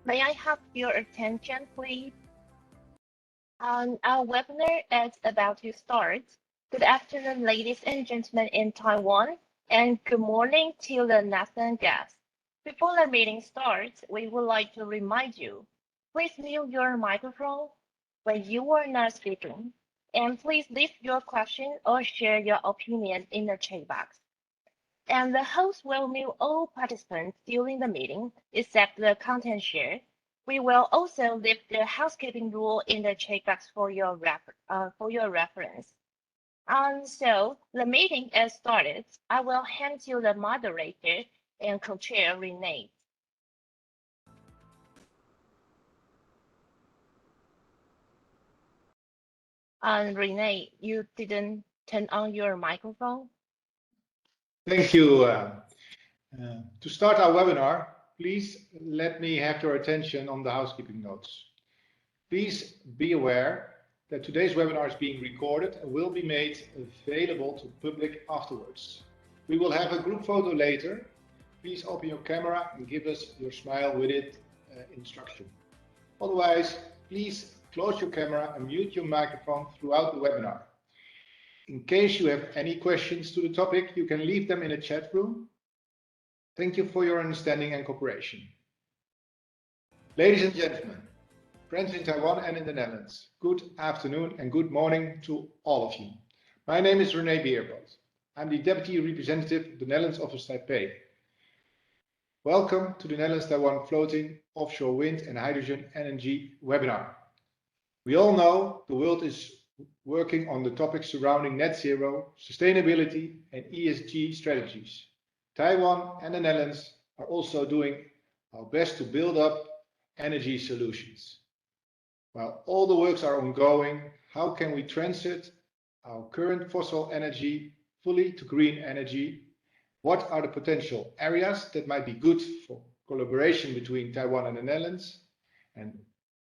May I have your attention, please? Our webinar is about to start. Good afternoon, ladies and gentlemen in Taiwan, and good morning to the Netherlands guests. Before the meeting starts, we would like to remind you, please mute your microphone when you are not speaking, and please leave your question or share your opinion in the chat box. And the host will mute all participants during the meeting, except the content share. We will also leave the housekeeping rule in the chat box for your reference. So the meeting is started. I will hand to the moderator and co-chair Renee. Renee, you didn't turn on your microphone. Thank you. To start our webinar, please let me have your attention on the housekeeping notes. Please be aware that today's webinar is being recorded and will be made available to public afterwards. We will have a group photo later. Please open your camera and give us your smile with it instruction. Otherwise, please close your camera and mute your microphone throughout the webinar. In case you have any questions to the topic, you can leave them in the chat room. Thank you for your understanding and cooperation. Ladies and gentlemen, friends in Taiwan and in the Netherlands, good afternoon and good morning to all of you. My name is René Beerboot. I'm the Deputy Representative of the Netherlands Office Taipei. Welcome to the Netherlands-Taiwan Floating Offshore Wind and Hydrogen Energy webinar. We all know the world is working on the topics surrounding net zero, sustainability and ESG strategies. Taiwan and the Netherlands are also doing our best to build up energy solutions. While all the works are ongoing, how can we transit our current fossil energy fully to green energy? What are the potential areas that might be good for collaboration between Taiwan and the Netherlands? And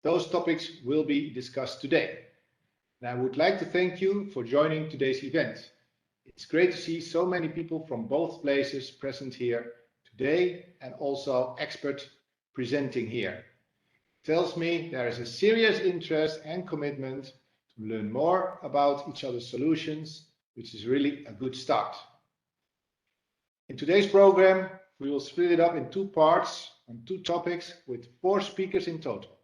those topics will be discussed today. And I would like to thank you for joining today's event. It's great to see so many people from both places present here today and also experts presenting here. It tells me there is a serious interest and commitment to learn more about each other's solutions, which is really a good start. In today's program, we will split it up in two parts on two topics with 4 speakers in total.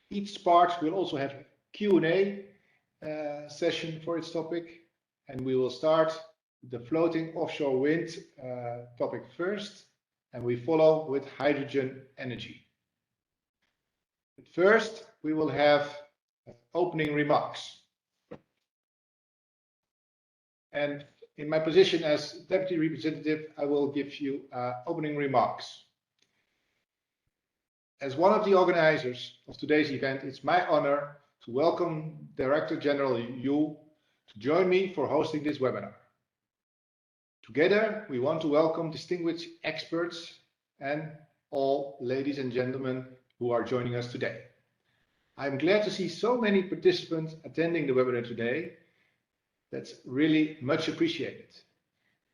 Each part will also have a Q&A session for its topic, and we will start the floating offshore wind topic first, and we follow with hydrogen energy. But first, we will have opening remarks. And in my position as Deputy Representative, I will give you opening remarks. As one of the organizers of today's event, it's my honor to welcome Director General Yu to join me for hosting this webinar. Together, we want to welcome distinguished experts and all ladies and gentlemen who are joining us today. I'm glad to see so many participants attending the webinar today. That's really much appreciated.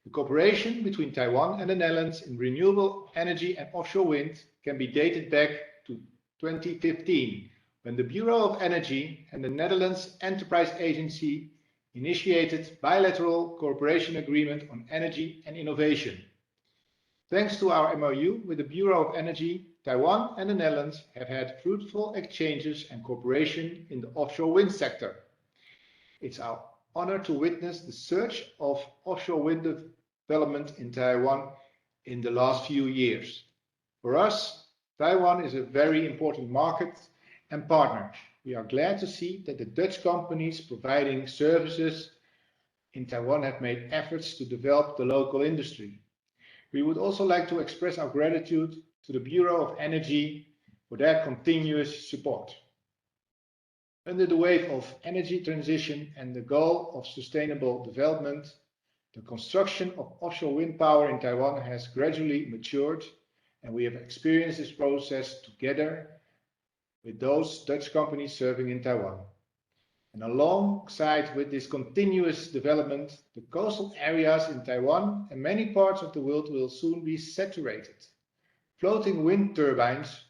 The cooperation between Taiwan and the Netherlands in renewable energy and offshore wind can be dated back to 2015, when the Bureau of Energy and the Netherlands Enterprise Agency initiated bilateral cooperation agreement on energy and innovation. Thanks to our MOU with the Bureau of Energy, Taiwan and the Netherlands have had fruitful exchanges and cooperation in the offshore wind sector. It's our honor to witness the surge of offshore wind development in Taiwan in the last few years. For us, Taiwan is a very important market and partner. We are glad to see that the Dutch companies providing services in Taiwan have made efforts to develop the local industry. We would also like to express our gratitude to the Bureau of Energy for their continuous support. Under the wave of energy transition and the goal of sustainable development, the construction of offshore wind power in Taiwan has gradually matured, and we have experienced this process together with those Dutch companies serving in Taiwan. And alongside with this continuous development, the coastal areas in Taiwan and many parts of the world will soon be saturated. Floating wind turbines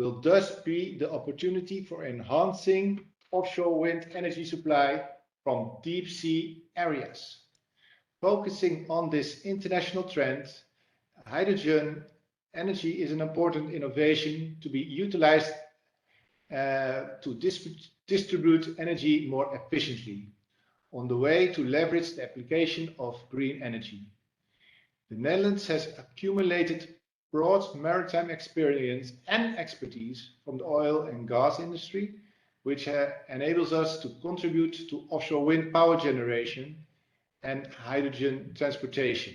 will thus be the opportunity for enhancing offshore wind energy supply from deep sea areas. Focusing on this international trend, hydrogen energy is an important innovation to be utilized to distribute energy more efficiently on the way to leverage the application of green energy. The Netherlands has accumulated broad maritime experience and expertise from the oil and gas industry, which enables us to contribute to offshore wind power generation and hydrogen transportation.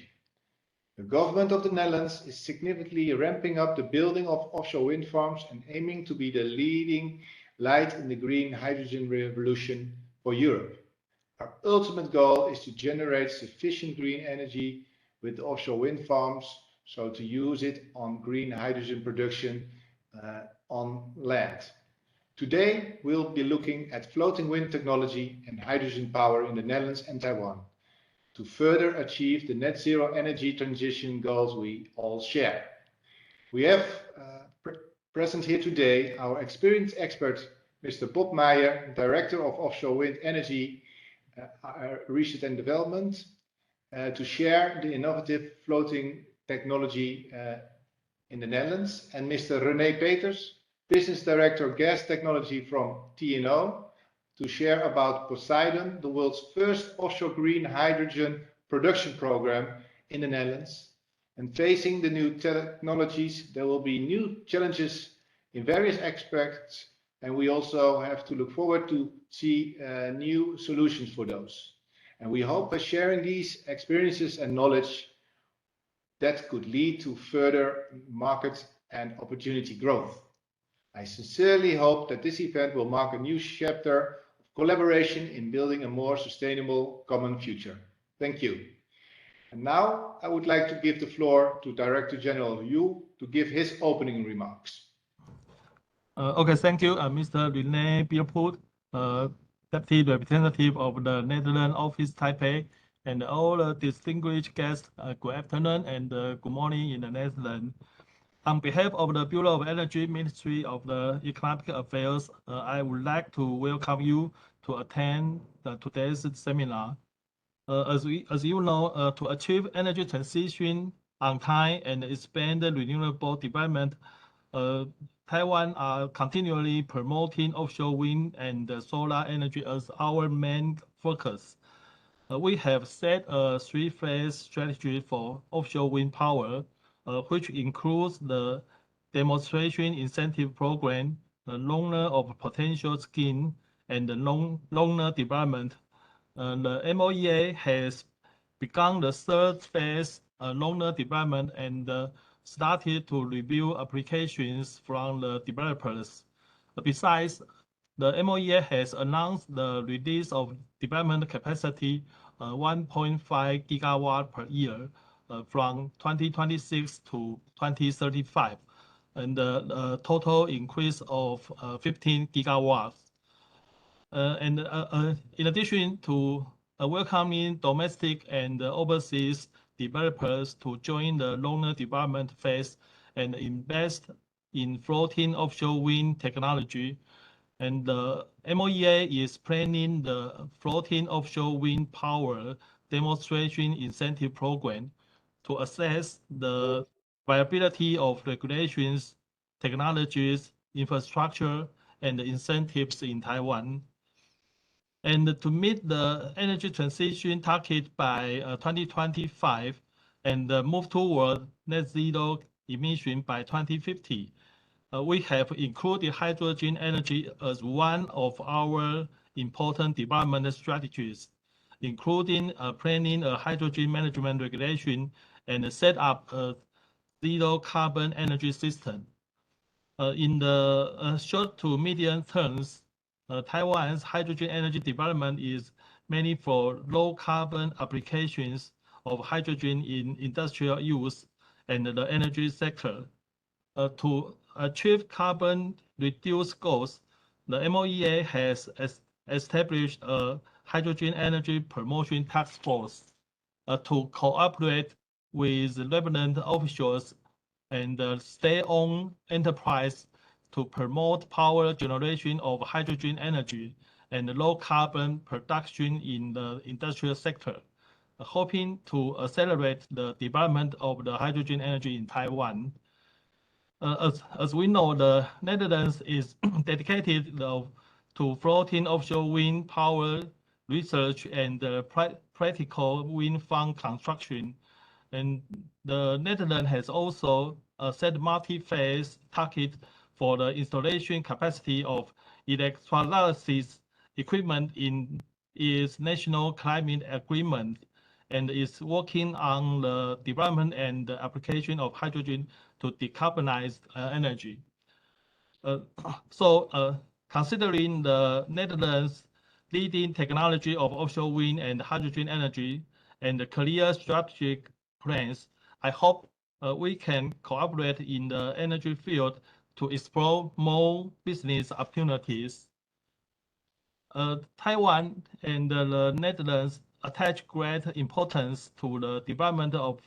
The government of the Netherlands is significantly ramping up the building of offshore wind farms and aiming to be the leading light in the green hydrogen revolution for Europe. Our ultimate goal is to generate sufficient green energy with the offshore wind farms, so to use it on green hydrogen production on land. Today, we'll be looking at floating wind technology and hydrogen power in the Netherlands and Taiwan to further achieve the net zero energy transition goals we all share. We have present here today our experienced expert, Mr. Bob Meijer, Director of Offshore Wind Energy Research and Development, to share the innovative floating technology in the Netherlands, and Mr. René Peters, Business Director Gas Technology from TNO, to share about Poseidon, the world's first offshore green hydrogen production program in the Netherlands. And facing the new technologies, there will be new challenges in various aspects, and we also have to look forward to see new solutions for those. And we hope by sharing these experiences and knowledge that could lead to further market and opportunity growth. I sincerely hope that this event will mark a new chapter of collaboration in building a more sustainable common future. Thank you. And now I would like to give the floor to Director General Yu to give his opening remarks. Okay, thank you, Mr. René Pierpoot, Deputy Representative of the Netherlands Office Taipei, and all the distinguished guests. Good afternoon and good morning in the Netherlands. On behalf of the Bureau of Energy Ministry of the Economic Affairs, I would like to welcome you to attend today's seminar. As you know, to achieve energy transition on time and expand renewable development, Taiwan are continually promoting offshore wind and solar energy as our main focus. We have set a three-phase strategy for offshore wind power, which includes the demonstration incentive program, the loaner of potential scheme, and the loaner development. The MOEA has begun the third phase loaner development and started to review applications from the developers. Besides, the MOEA has announced the release of development capacity 1.5 gigawatt per year from 2026 to 2035, and a total increase of 15 gigawatts. In addition to welcoming domestic and overseas developers to join the loaner development phase and invest in floating offshore wind technology, and the MOEA is planning the floating offshore wind power demonstration incentive program to assess the viability of regulations, technologies, infrastructure, and incentives in Taiwan. And to meet the energy transition target by 2025 and move toward net zero emission by 2050, we have included hydrogen energy as one of our important development strategies, including planning a hydrogen management regulation and set up a zero carbon energy system. In the short to medium terms, Taiwan's hydrogen energy development is mainly for low carbon applications of hydrogen in industrial use and the energy sector. To achieve carbon reduced goals, the MOEA has established a hydrogen energy promotion task force to cooperate with relevant officials and state-owned enterprise to promote power generation of hydrogen energy and low carbon production in the industrial sector, hoping to accelerate the development of the hydrogen energy in Taiwan. As we know, the Netherlands is dedicated to floating offshore wind power research and practical wind farm construction. And the Netherlands has also set multi-phase target for the installation capacity of electrolysis equipment in its national climate agreement, and is working on the development and the application of hydrogen to decarbonize energy. Considering the Netherlands' leading technology of offshore wind and hydrogen energy and the clear strategic plans, I hope we can cooperate in the energy field to explore more business opportunities. Taiwan and the Netherlands attach great importance to the development of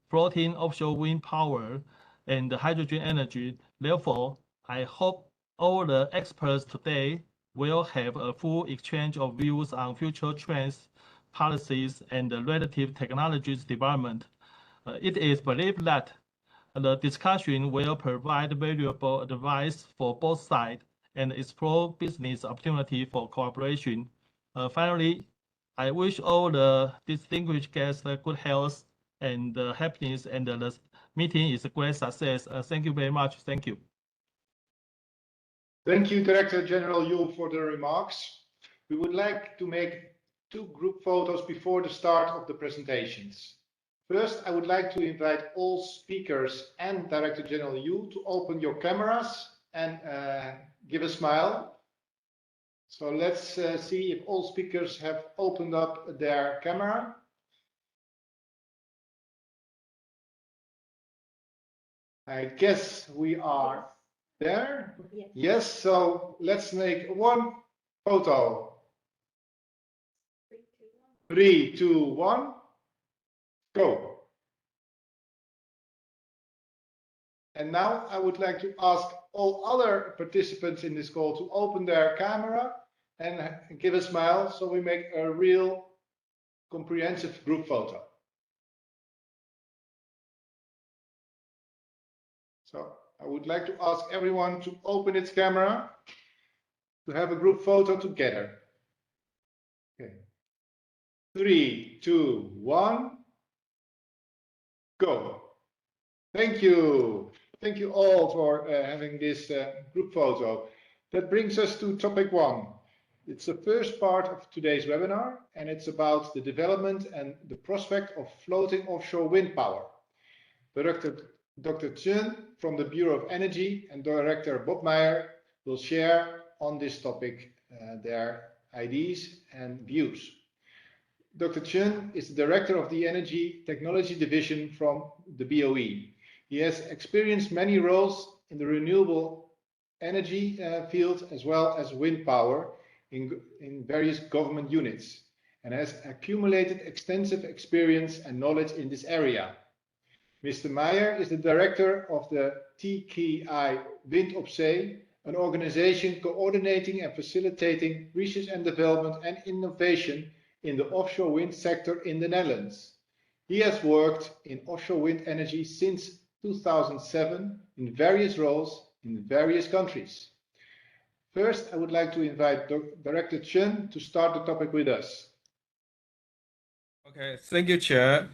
floating offshore wind power and hydrogen energy. Therefore, I hope all the experts today will have a full exchange of views on future trends, policies, and the relative technologies development. It is believed that the discussion will provide valuable advice for both sides and explore business opportunity for cooperation. Finally, I wish all the distinguished guests good health and happiness, and the meeting is a great success. Thank you very much. Thank you. Thank you, Director General Yu, for the remarks. We would like to make 2 group photos before the start of the presentations. First, I would like to invite all speakers and Director General Yu to open your cameras and give a smile. So let's see if all speakers have opened up their camera. I guess we are there. Yes, so let's make 1 photo. 3, 2, 1, go. And now I would like to ask all other participants in this call to open their camera and give a smile so we make a real comprehensive group photo. So I would like to ask everyone to open its camera to have a group photo together. Okay. 3, 2, 1, go. Thank you. Thank you all for having this group photo. That brings us to topic 1. It's the first part of today's webinar, and it's about the development and the prospect of floating offshore wind power. Dr. Chun from the Bureau of Energy and Director Bob Meyer will share on this topic their ideas and views. Dr. Chun is the Director of the Energy Technology Division from the BOE. He has experienced many roles in the renewable energy field as well as wind power in various government units, and has accumulated extensive experience and knowledge in this area. Mr. Meyer is the director of the TKI Wind op Zee, an organization coordinating and facilitating research and development and innovation in the offshore wind sector in the Netherlands. He has worked in offshore wind energy since 2007 in various roles in various countries. First, I would like to invite Director Chun to start the topic with us. Okay, thank you, Chair.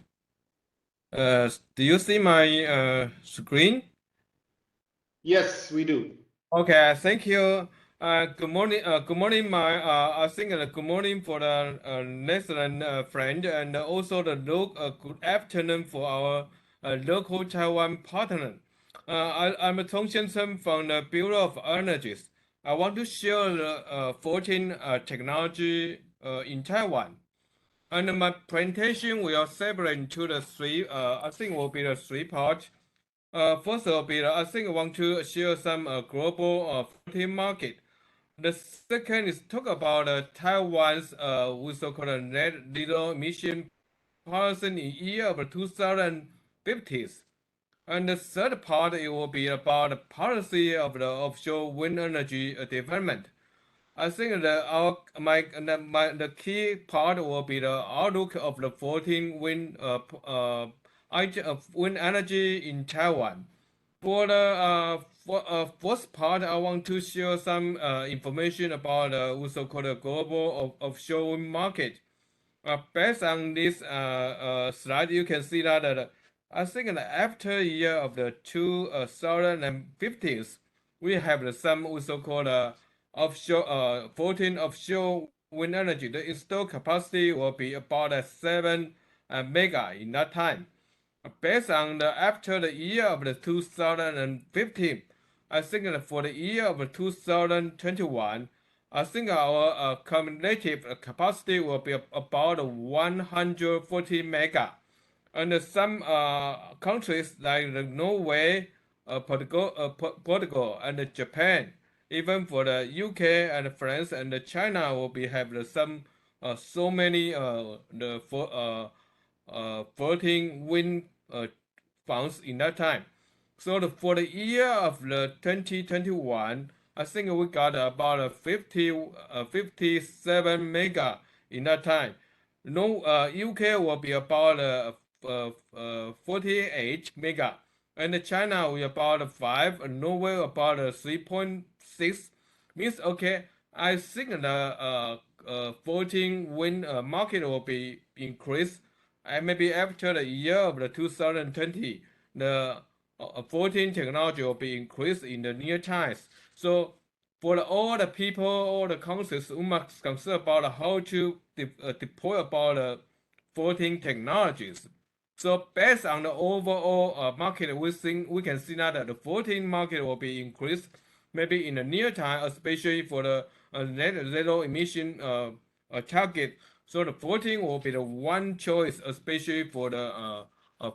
Do you see my screen? Yes, we do. Okay, thank you. Good morning. Good morning, I think good morning for the Netherlands friend, and also the good afternoon for our local Taiwan partner. I'm Tong Xiancheng from the Bureau of Energies. I want to share the floating technology in Taiwan. And my presentation will separate into the 3, I think will be the 3 parts. First will be, I think I want to share some global floating market. The second is talk about Taiwan's we so-called net zero emission policy in year of 2050s. And the third part, it will be about the policy of the offshore wind energy development. I think that the key part will be the outlook of the floating wind wind energy in Taiwan. For the first part, I want to share some information about the so-called global offshore wind market. Based on this slide, you can see that I think that after year of the 2050s, we have some so-called offshore floating offshore wind energy. The installed capacity will be about 7 mega in that time. Based on the after the year of the 2015, I think that for the year of 2021, I think our cumulative capacity will be about 140 mega. And some countries like Norway, Portugal, and Japan, even for the UK and France and China will be have some so many floating wind farms in that time. So for the year of the 2021, I think we got about 57 mega in that time. No, UK will be about 48 mega, and China will about 5, and Norway about 3.6. Means okay, I think the floating wind market will be increased, and maybe after the year of the 2020, the floating technology will be increased in the near times. So for all the people, all the countries, we must consider about how to deploy about floating technologies. So based on the overall market, we can see that the floating market will be increased maybe in the near time, especially for the net zero emission target. So the floating will be the one choice, especially for the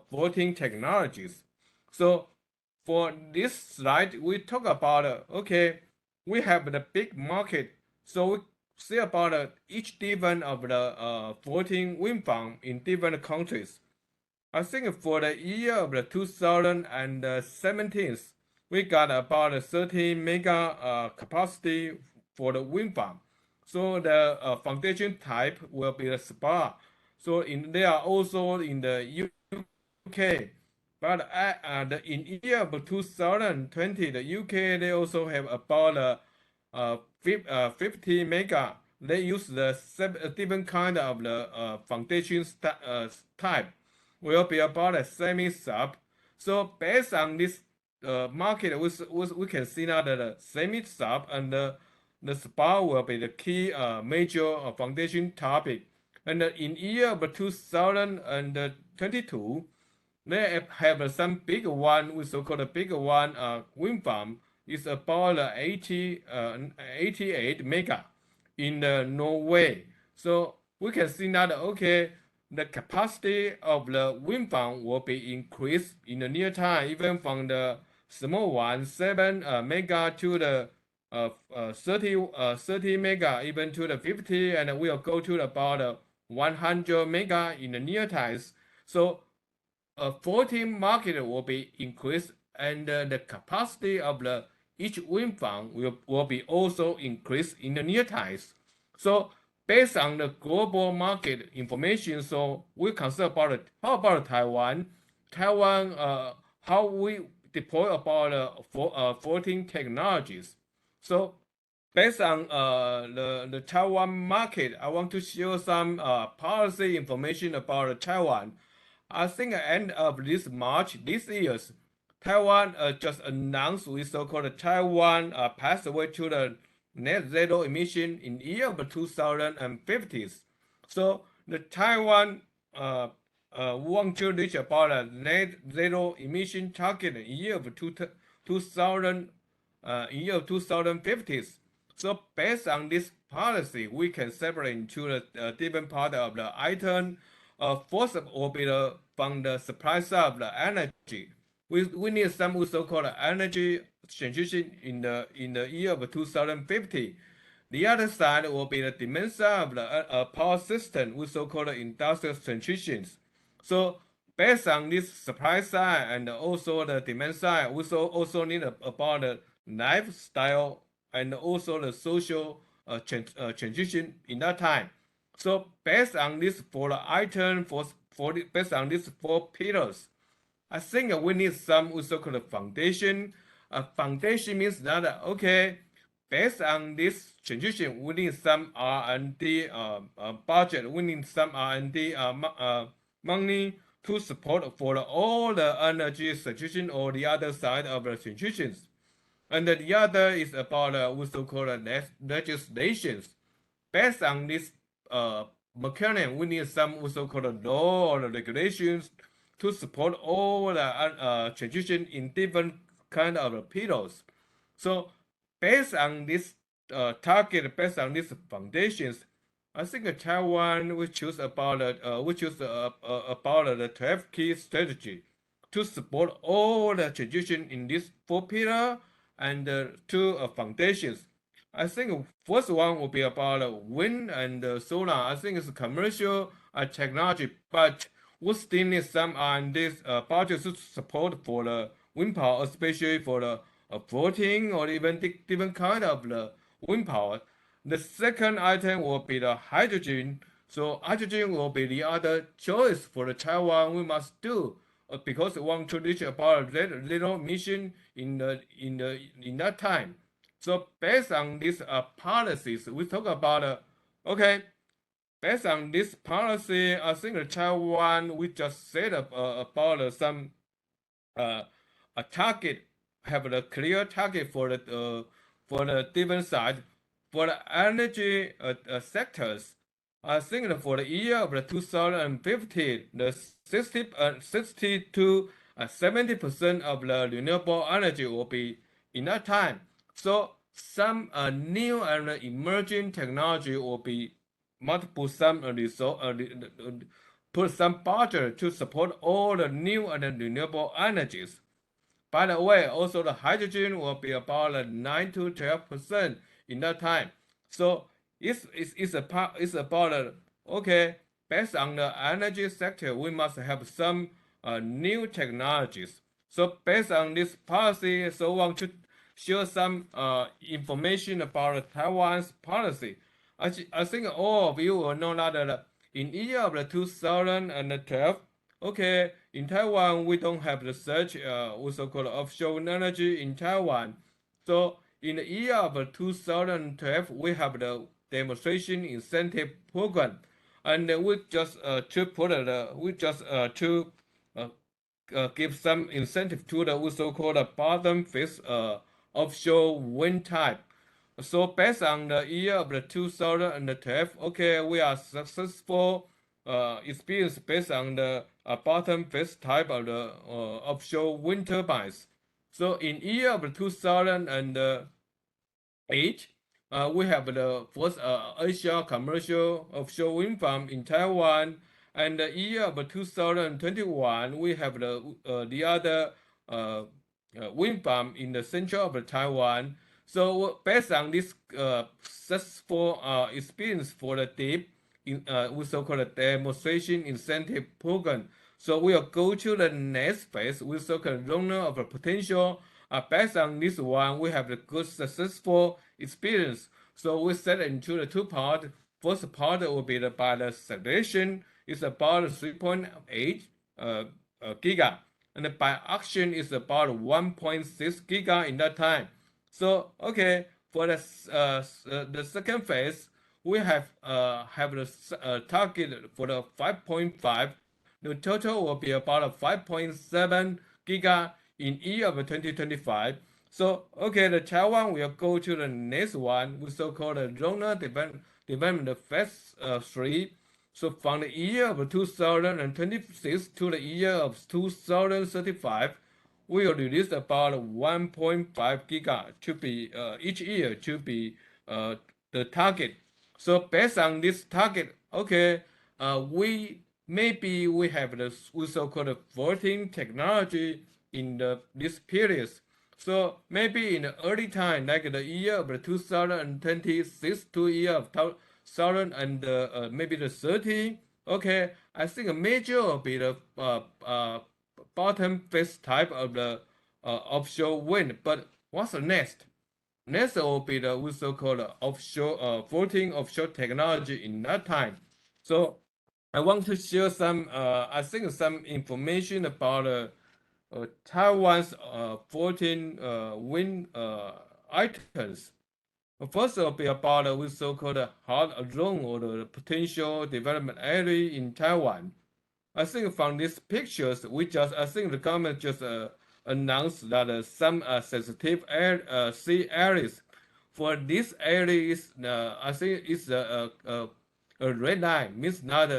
floating technologies. So for this slide, we talk about okay, we have the big market. So we see about each different of the floating wind farm in different countries. I think for the year of the 2017, we got about 30 mega capacity for the wind farm. So the foundation type will be the spar. So they are also in the UK. But in year of 2020, the UK they also have about 50 mega. They use the different kind of the foundation type. Will be about a semi-sub. So based on this market, we can see now that the semi-sub and the spar will be the key major foundation topic. And in year of 2022, they have some big one, we so-called big one wind farm. It's about 88 mega in Norway. So we can see now that okay, the capacity of the wind farm will be increased in the near time, even from the small one, 7 mega to the 30 mega, even to the 50, and we'll go to about 100 mega in the near times. So a floating market will be increased, and the capacity of the each wind farm will be also increased in the near times. So based on the global market information, so we consider about how about Taiwan? Taiwan, how we deploy about floating technologies. So based on the Taiwan market, I want to share some policy information about Taiwan. I think at the end of this March this year, Taiwan just announced we so-called Taiwan pathway to the net zero emission in the year of 2050s. So the Taiwan want to reach about a net zero emission target in the year of 2050s. So based on this policy, we can separate into the different part of the item. First will be from the supply side of the energy. We need some so-called energy transition in the year of 2050. The other side will be the demand side of the power system, we so-called industrial transitions. So based on this supply side and also the demand side, we also need about the lifestyle and also the social transition in that time. So based on this for the item based on these 4 pillars, I think we need some also called foundation. Foundation means that okay, based on this transition, we need some R&D budget. We need some R&D money to support for all the energy transition or the other side of the transitions. And the other is about also called legislations. Based on this mechanism, we need some also called law or regulations to support all the transition in different kind of pillars. So based on this target, based on these foundations, I think Taiwan we choose about the 12 key strategy to support all the transition in these 4 pillars and 2 foundations. I think first one will be about wind and solar. I think it's commercial technology, but we still need some R&D budget to support for the wind power, especially for the floating or even different kind of the wind power. The second item will be the hydrogen. So hydrogen will be the other choice for the Taiwan we must do because we want to reach about little mission in that time. So based on these policies, we talk about okay. Based on this policy, I think Taiwan we just said about some a target, have a clear target for the different side. For the energy sectors, I think that for the year of the 2050, the 60 to 70% of the renewable energy will be in that time. So some new and emerging technology will be must put some put some budget to support all the new and renewable energies. By the way, also the hydrogen will be about 9 to 12% in that time. So it's about okay, based on the energy sector, we must have some new technologies. So based on this policy, so I want to share some information about Taiwan's policy. I think all of you will know that in year of 2012, okay, in Taiwan we don't have the such also called offshore energy in Taiwan. So in the year of 2012, we have the demonstration incentive program, and we just to put we just to give some incentive to the also called bottom fish offshore wind type. So based on the year of the 2012, okay, we are successful experience based on the bottom fish type of the offshore wind turbines. So in year of 2008, we have the first Asia commercial offshore wind farm in Taiwan, and the year of 2021, we have the other wind farm in the central of Taiwan. So based on this successful experience for the DEEP, we so-called demonstration incentive program. So we will go to the next phase. We so-called runner of a potential. Based on this one, we have the good successful experience. So we set into the 2 parts. First part will be by the saturation. It's about 3.8 giga, and by action is about 1.6 giga in that time. So okay, for the second phase, we have the target for the 5.5. The total will be about 5.7 giga in year of 2025. So okay, the Taiwan will go to the next one, we so-called the zonal development phase 3. So from the year of 2026 to the year of 2035, we will release about 1.5 giga to be each year to be the target. So based on this target, okay, we have the so-called floating technology in this period. So maybe in the early time, like the year of 2026 to year of 2000 and maybe the 30, okay, I think a major will be the bottom phase type of the offshore wind. But what's the next? Next will be the we so-called offshore floating offshore technology in that time. So I want to share some I think some information about Taiwan's floating wind items. First will be about the so-called hot zone or the potential development area in Taiwan. I think from these pictures, I think the government just announced that some sensitive sea areas. For this area is, I think it's a red line, means not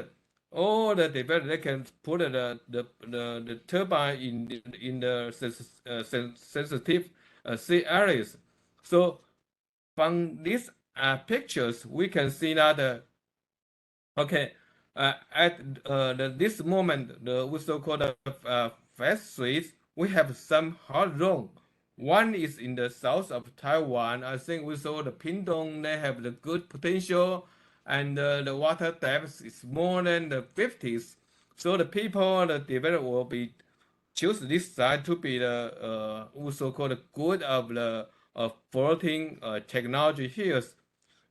all the developers they can put the turbine in the sensitive sea areas. So from these pictures, we can see that okay, at this moment, the so-called fisheries, we have some hot zone. One is in the south of Taiwan. I think we saw the Pingdong, they have the good potential, and the water depth is more than the 50s. So the people, the developer will be choose this side to be the so-called good of the floating technology here.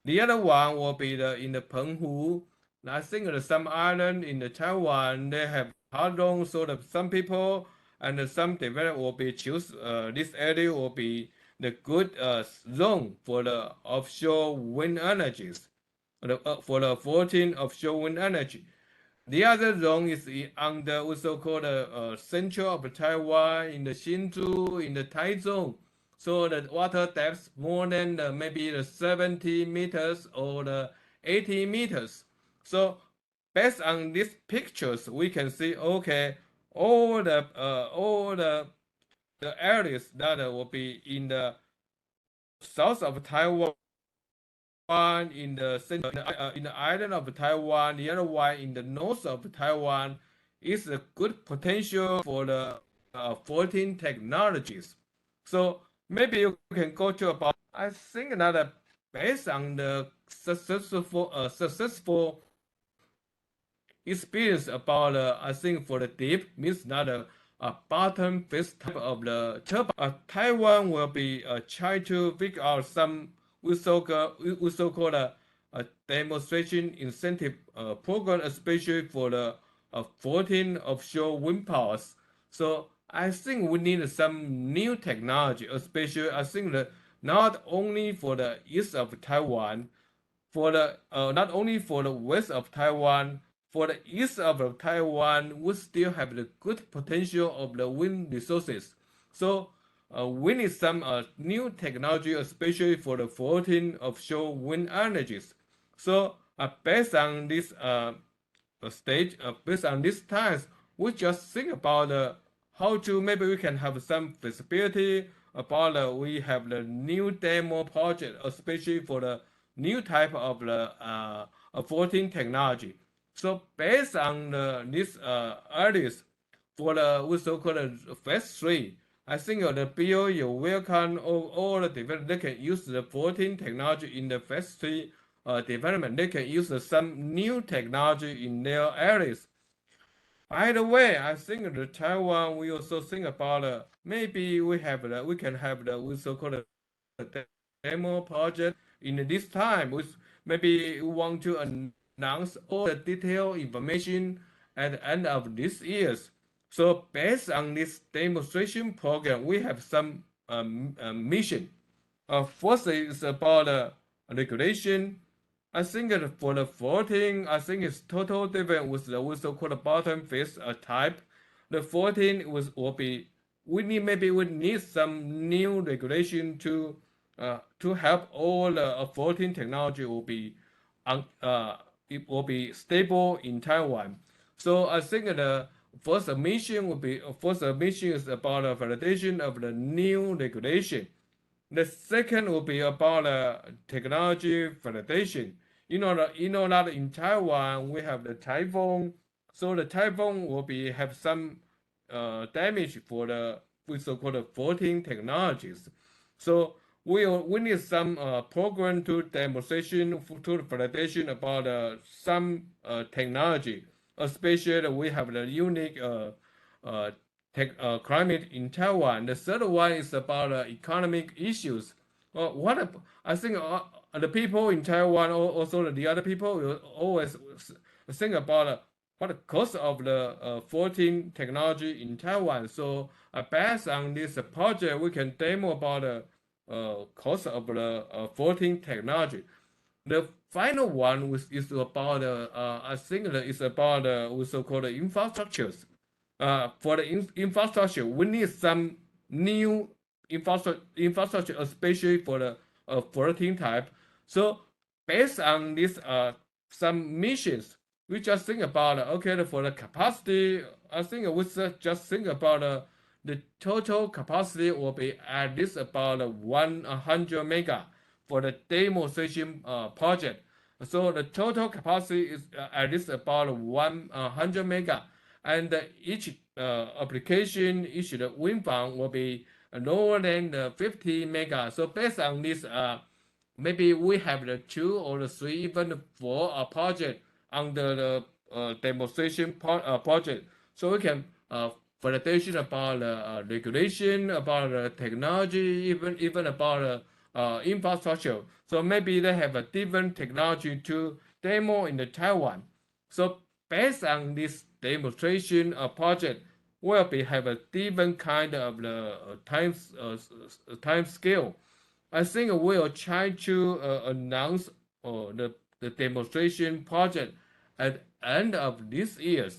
The other one will be in the Penghu. I think some island in the Taiwan they have hard zone, so that some people and some developer will be choose this area will be the good zone for the offshore wind energies, for the floating offshore wind energy. The other zone is on the also called central of Taiwan in the Hsinchu in the Taichung. So the water depth more than maybe the 70 meters or the 80 meters. So based on these pictures, we can see okay, all the areas that will be in the south of Taiwan, in the in the island of Taiwan, the other one in the north of Taiwan is a good potential for the floating technologies. So maybe you can go to about. I think that based on the successful experience about I think for the deep means not a bottom phase type of the turbine. Taiwan will be trying to figure out some we so-called a demonstration incentive program, especially for the 14 offshore wind powers. So I think we need some new technology, especially I think that not only for the east of Taiwan, for the not only for the west of Taiwan, for the east of Taiwan, we still have the good potential of the wind resources. So we need some new technology, especially for the floating offshore wind energies. So based on this stage, based on these times, we just think about how to maybe we can have some feasibility about we have the new demo project, especially for the new type of the floating technology. So based on these areas, for the we so-called phase 3, I think the bill you welcome all the developers they can use the floating technology in the phase 3 development. They can use some new technology in their areas. By the way, I think the Taiwan we also think about maybe we can have the we so-called demo project in this time. Maybe we want to announce all the detailed information at the end of this year. So based on this demonstration program, we have some mission. First is about regulation. I think for the floating, I think it's total different with the so-called bottom phase type. The 14 will be we need some new regulation to help all the floating technology will be it will be stable in Taiwan. So I think the first mission is about the validation of the new regulation. The second will be about technology validation. You know that in Taiwan we have the typhoon, so the typhoon will have some damage for the so-called floating technologies. So we need some program to demonstration to validation about some technology, especially we have the unique climate in Taiwan. The third one is about economic issues. I think the people in Taiwan, also the other people, will always think about what the cost of the floating technology in Taiwan. So based on this project, we can demo about the cost of the floating technology. The final one is about I think it's about we so-called infrastructures. For the infrastructure, we need some new infrastructure, especially for the floating type. So based on this, some missions, we just think about okay, for the capacity. I think we just think about the total capacity will be at least about 100 mega for the demonstration project. So the total capacity is at least about 100 mega, and each application, each wind farm will be lower than 50 mega. So based on this, maybe we have the 2 or the 3, even 4 project under the demonstration project. So we can validation about regulation, about technology, even about infrastructure. So maybe they have a different technology to demo in the Taiwan. So based on this demonstration project, will be have a different kind of the time scale. I think we'll try to announce the demonstration project at end of this year.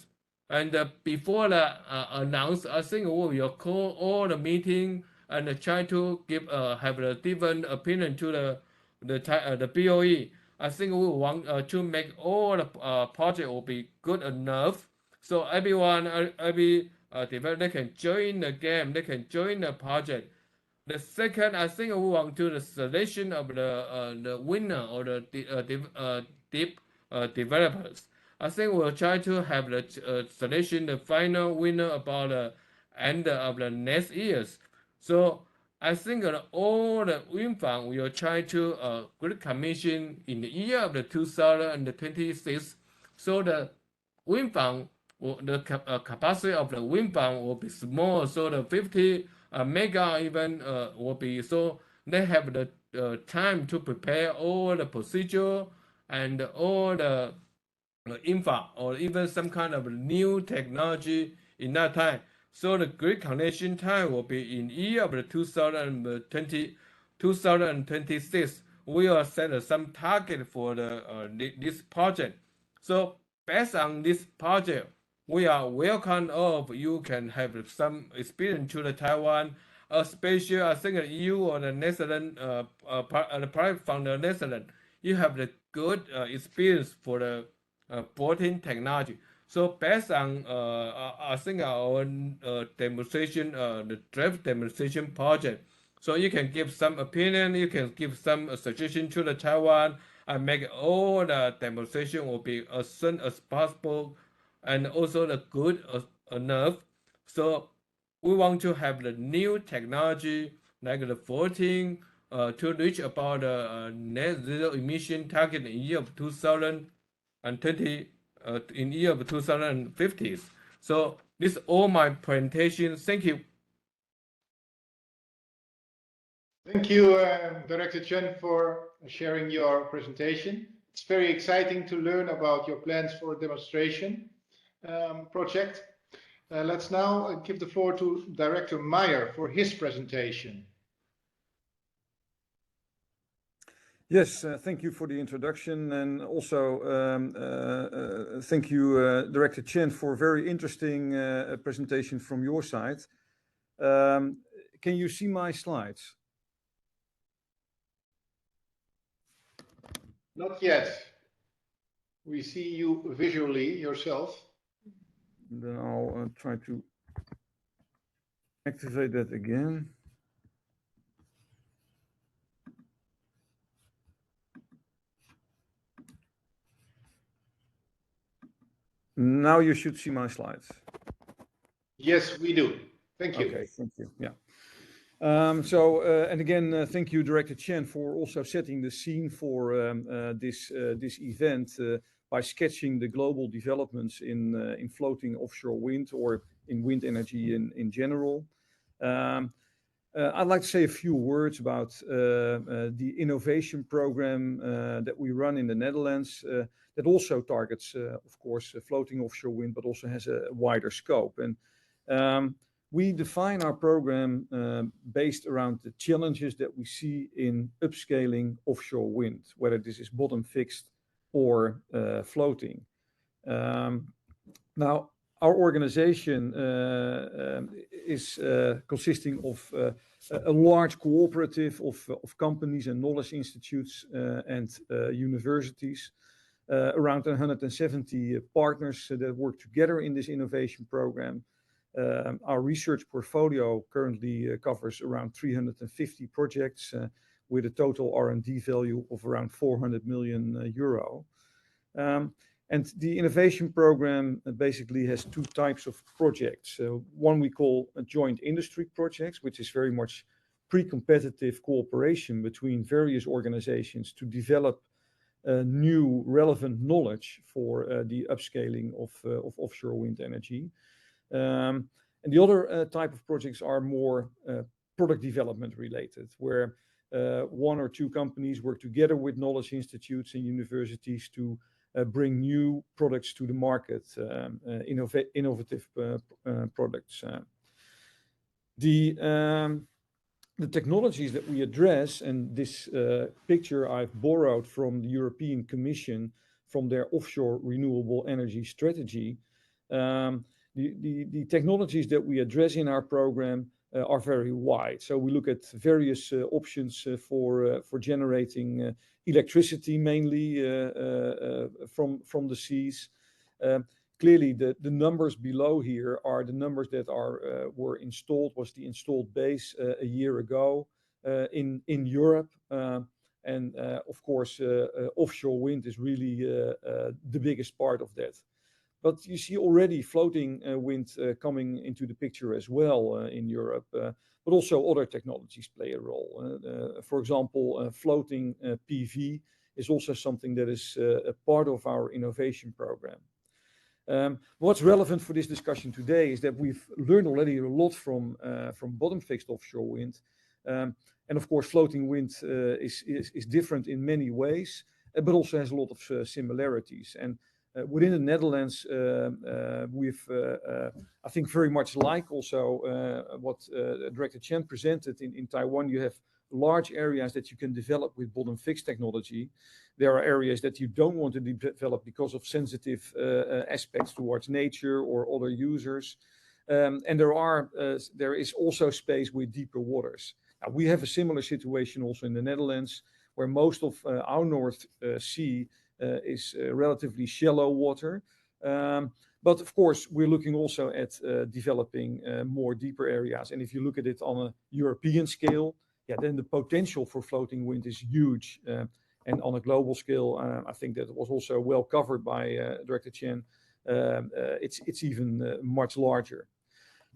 And before the announce, I think we will call all the meeting and try to give have a different opinion to the BOE. I think we want to make all the project will be good enough, so everyone, every developer, they can join the game, they can join the project. The second, I think we want to the selection of the winner or the developers. I think we'll try to have the selection, the final winner about the end of the next years. So I think all the wind farm will try to grid commission in the year of the 2026. So the wind farm, the capacity of the wind farm will be small. So the 50 mega even will be, so they have the time to prepare all the procedure and all the infra or even some kind of new technology in that time. So the grid connection time will be in year of the 2026. We will set some target for this project. So based on this project, we are welcome of you can have some experience to the Taiwan, especially I think you or the Netherlands, product from the Netherlands, you have the good experience for the floating technology. So based on I think our demonstration, the draft demonstration project, so you can give some opinion, you can give some suggestion to the Taiwan, and make all the demonstration will be as soon as possible, and also the good enough. So we want to have the new technology like the floating to reach about the net zero emission target in year of 2020 in year of 2050. So this is all my presentation. Thank you. Thank you, Director Chen, for sharing your presentation. It's very exciting to learn about your plans for a demonstration project. Let's now give the floor to Director Meyer for his presentation. Yes, thank you for the introduction, and also thank you, Director Chen, for a very interesting presentation from your side. Can you see my slides? Not yet. We see you visually yourself. Then I'll try to activate that again. Now you should see my slides. Yes, we do. Thank you. Okay, thank you. Yeah. And again, thank you, Director Chen, for also setting the scene for this event, by sketching the global developments in floating offshore wind or in wind energy in general. I'd like to say a few words about the innovation program that we run in the Netherlands that also targets, of course, floating offshore wind, but also has a wider scope. And we define our program based around the challenges that we see in upscaling offshore wind, whether this is bottom fixed or floating. Now, our organization is consisting of a large cooperative of companies and knowledge institutes and universities, around 170 partners that work together in this innovation program. Our research portfolio currently covers around 350 projects with a total R&D value of around 400 million euro. And the innovation program basically has two types of projects. One we call joint industry projects, which is very much pre-competitive cooperation between various organizations to develop new relevant knowledge for the upscaling of offshore wind energy. And the other type of projects are more product development related, where one or two companies work together with knowledge institutes and universities to bring new products to the market, innovative products. The technologies that we address, and this picture I've borrowed from the European Commission from their offshore renewable energy strategy. The technologies that we address in our program are very wide. So we look at various options for generating electricity, mainly from the seas. Clearly, the numbers below here are the numbers that were installed, was the installed base a year ago in Europe. And of course, offshore wind is really the biggest part of that. But you see already floating wind coming into the picture as well in Europe, but also other technologies play a role. For example, floating PV is also something that is a part of our innovation program. What's relevant for this discussion today is that we've learned already a lot from bottom-fixed offshore wind. And of course, floating wind is different in many ways, but also has a lot of similarities. And within the Netherlands, we've, I think, very much like also what Director Chen presented in Taiwan. You have large areas that you can develop with bottom fixed technology. There are areas that you don't want to develop because of sensitive aspects towards nature or other users. And there is also space with deeper waters. Now, we have a similar situation also in the Netherlands, where most of our North Sea is relatively shallow water. But of course, we're looking also at developing more deeper areas. And if you look at it on a European scale, then the potential for floating wind is huge. And on a global scale, I think that was also well covered by Director Chen. It's even much larger.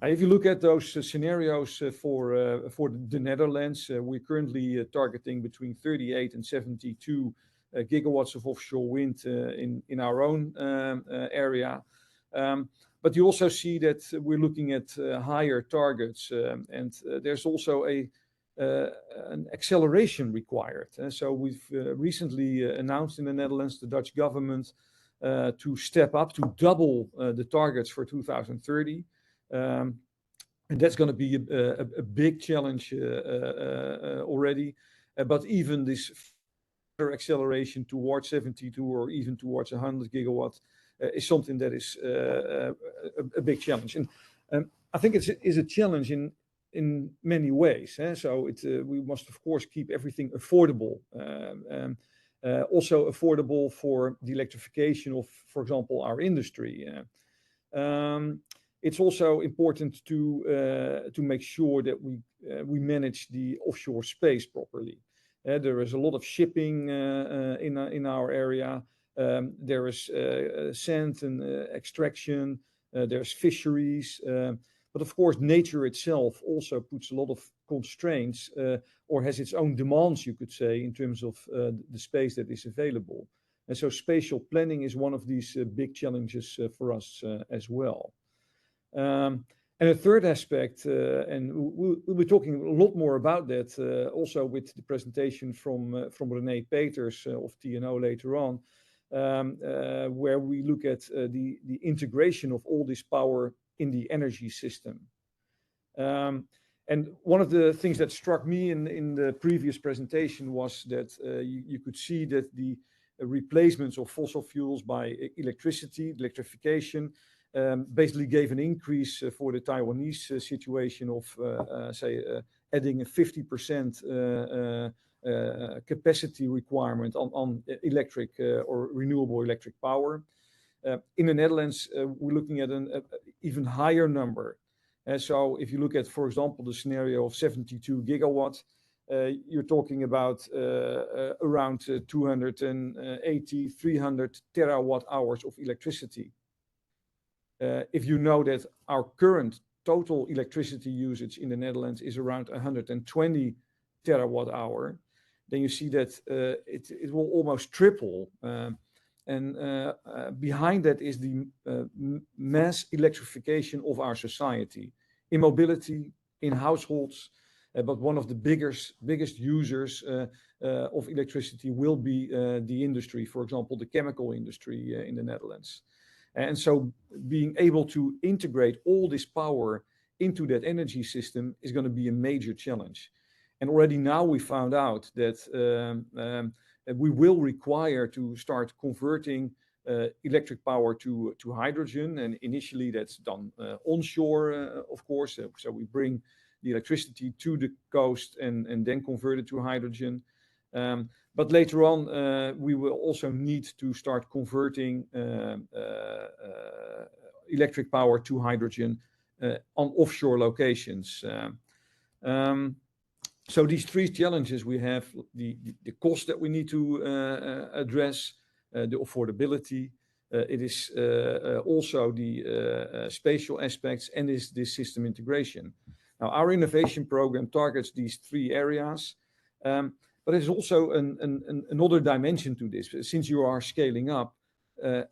If you look at those scenarios for the Netherlands, we're currently targeting between 38 and 72 gigawatts of offshore wind in our own area. But you also see that we're looking at higher targets, and there's also an acceleration required. So we've recently announced in the Netherlands, the Dutch government, to step up to double the targets for 2030. And that's going to be a big challenge already. But even this acceleration towards 72 or even towards 100 gigawatts is something that is a big challenge. And I think it is a challenge in many ways. So we must, of course, keep everything affordable. Also affordable for the electrification of, for example, our industry. It's also important to make sure that we manage the offshore space properly. There is a lot of shipping in our area. There is sand and extraction. There's fisheries. But of course, nature itself also puts a lot of constraints or has its own demands, you could say, in terms of the space that is available. And so spatial planning is one of these big challenges for us as well. And a third aspect, and we'll be talking a lot more about that also with the presentation from René Peters of TNO later on, where we look at the integration of all this power in the energy system. And one of the things that struck me in the previous presentation was that you could see that the replacements of fossil fuels by electrification, basically gave an increase for the Taiwanese situation of, say, adding a 50% capacity requirement on electric or renewable electric power. In the Netherlands, we're looking at an even higher number. So if you look at, for example, the scenario of 72 gigawatts, you're talking about around 280, 300 terawatt hours of electricity. If you know that our current total electricity usage in the Netherlands is around 120 terawatt hour, then you see that it will almost triple. And behind that is the mass electrification of our society, in mobility, in households, but one of the biggest users of electricity will be the industry, for example, the chemical industry in the Netherlands. And so being able to integrate all this power into that energy system is going to be a major challenge. And already now we found out that we will require to start converting electric power to hydrogen. And initially that's done onshore, of course. So we bring the electricity to the coast and then convert it to hydrogen. But later on, we will also need to start converting electric power to hydrogen on offshore locations. So these three challenges we have, the cost that we need to address, the affordability, it is also the spatial aspects, and is this system integration. Now, our innovation program targets these three areas, but there's also another dimension to this. Since you are scaling up,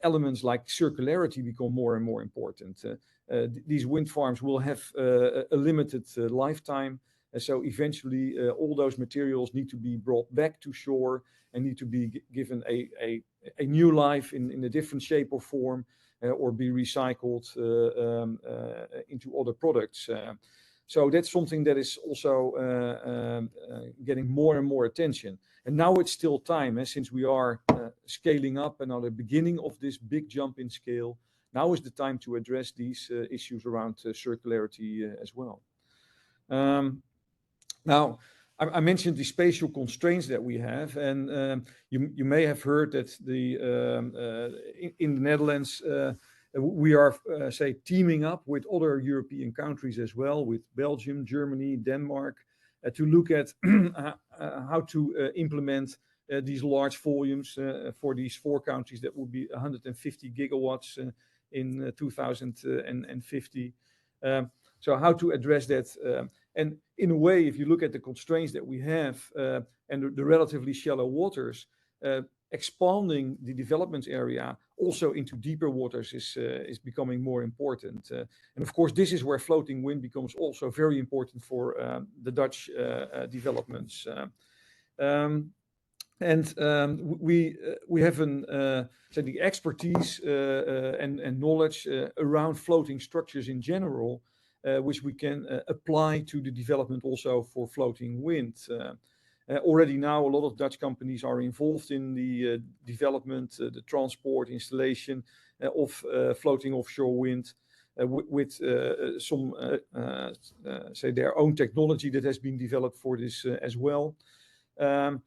elements like circularity become more and more important. These wind farms will have a limited lifetime. So eventually, all those materials need to be brought back to shore and need to be given a new life in a different shape or form, or be recycled into other products. So that's something that is also getting more and more attention. And now it's still time, since we are scaling up and are the beginning of this big jump in scale. Now is the time to address these issues around circularity as well. Now, I mentioned the spatial constraints that we have, and you may have heard that in the Netherlands, we are, say, teaming up with other European countries as well, with Belgium, Germany, Denmark, to look at how to implement these large volumes for these four countries. That will be 150 gigawatts in 2050. So how to address that? And in a way, if you look at the constraints that we have and the relatively shallow waters, expanding the development area also into deeper waters is becoming more important. And of course, this is where floating wind becomes also very important for the Dutch developments. We have the expertise and knowledge around floating structures in general, which we can apply to the development also for floating wind. Already now, a lot of Dutch companies are involved in the development, the transport, installation of floating offshore wind, with some, say, their own technology that has been developed for this as well. And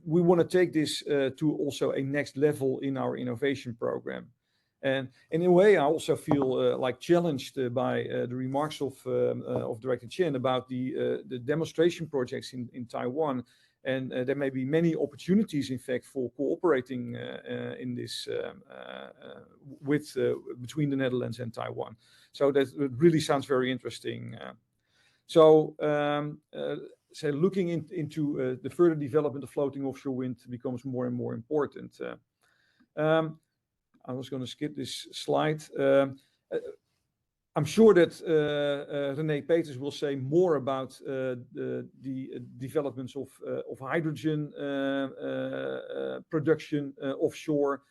we want to take this to also a next level in our innovation program. And in a way, I also feel like challenged by the remarks of Director Chen about the demonstration projects in Taiwan. And there may be many opportunities, in fact, for cooperating in this between the Netherlands and Taiwan. So that really sounds very interesting. So looking into the further development of floating offshore wind becomes more and more important. I was going to skip this slide. I'm sure that René Peters will say more about the developments of hydrogen production offshore.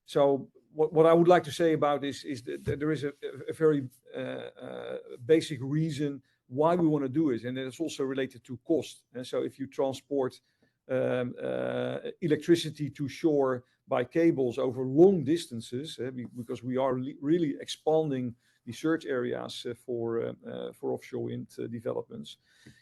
So what I would like to say about this is that there is a very basic reason why we want to do it, and it's also related to cost. And so if you transport electricity to shore by cables over long distances, because we are really expanding the search areas for offshore wind developments,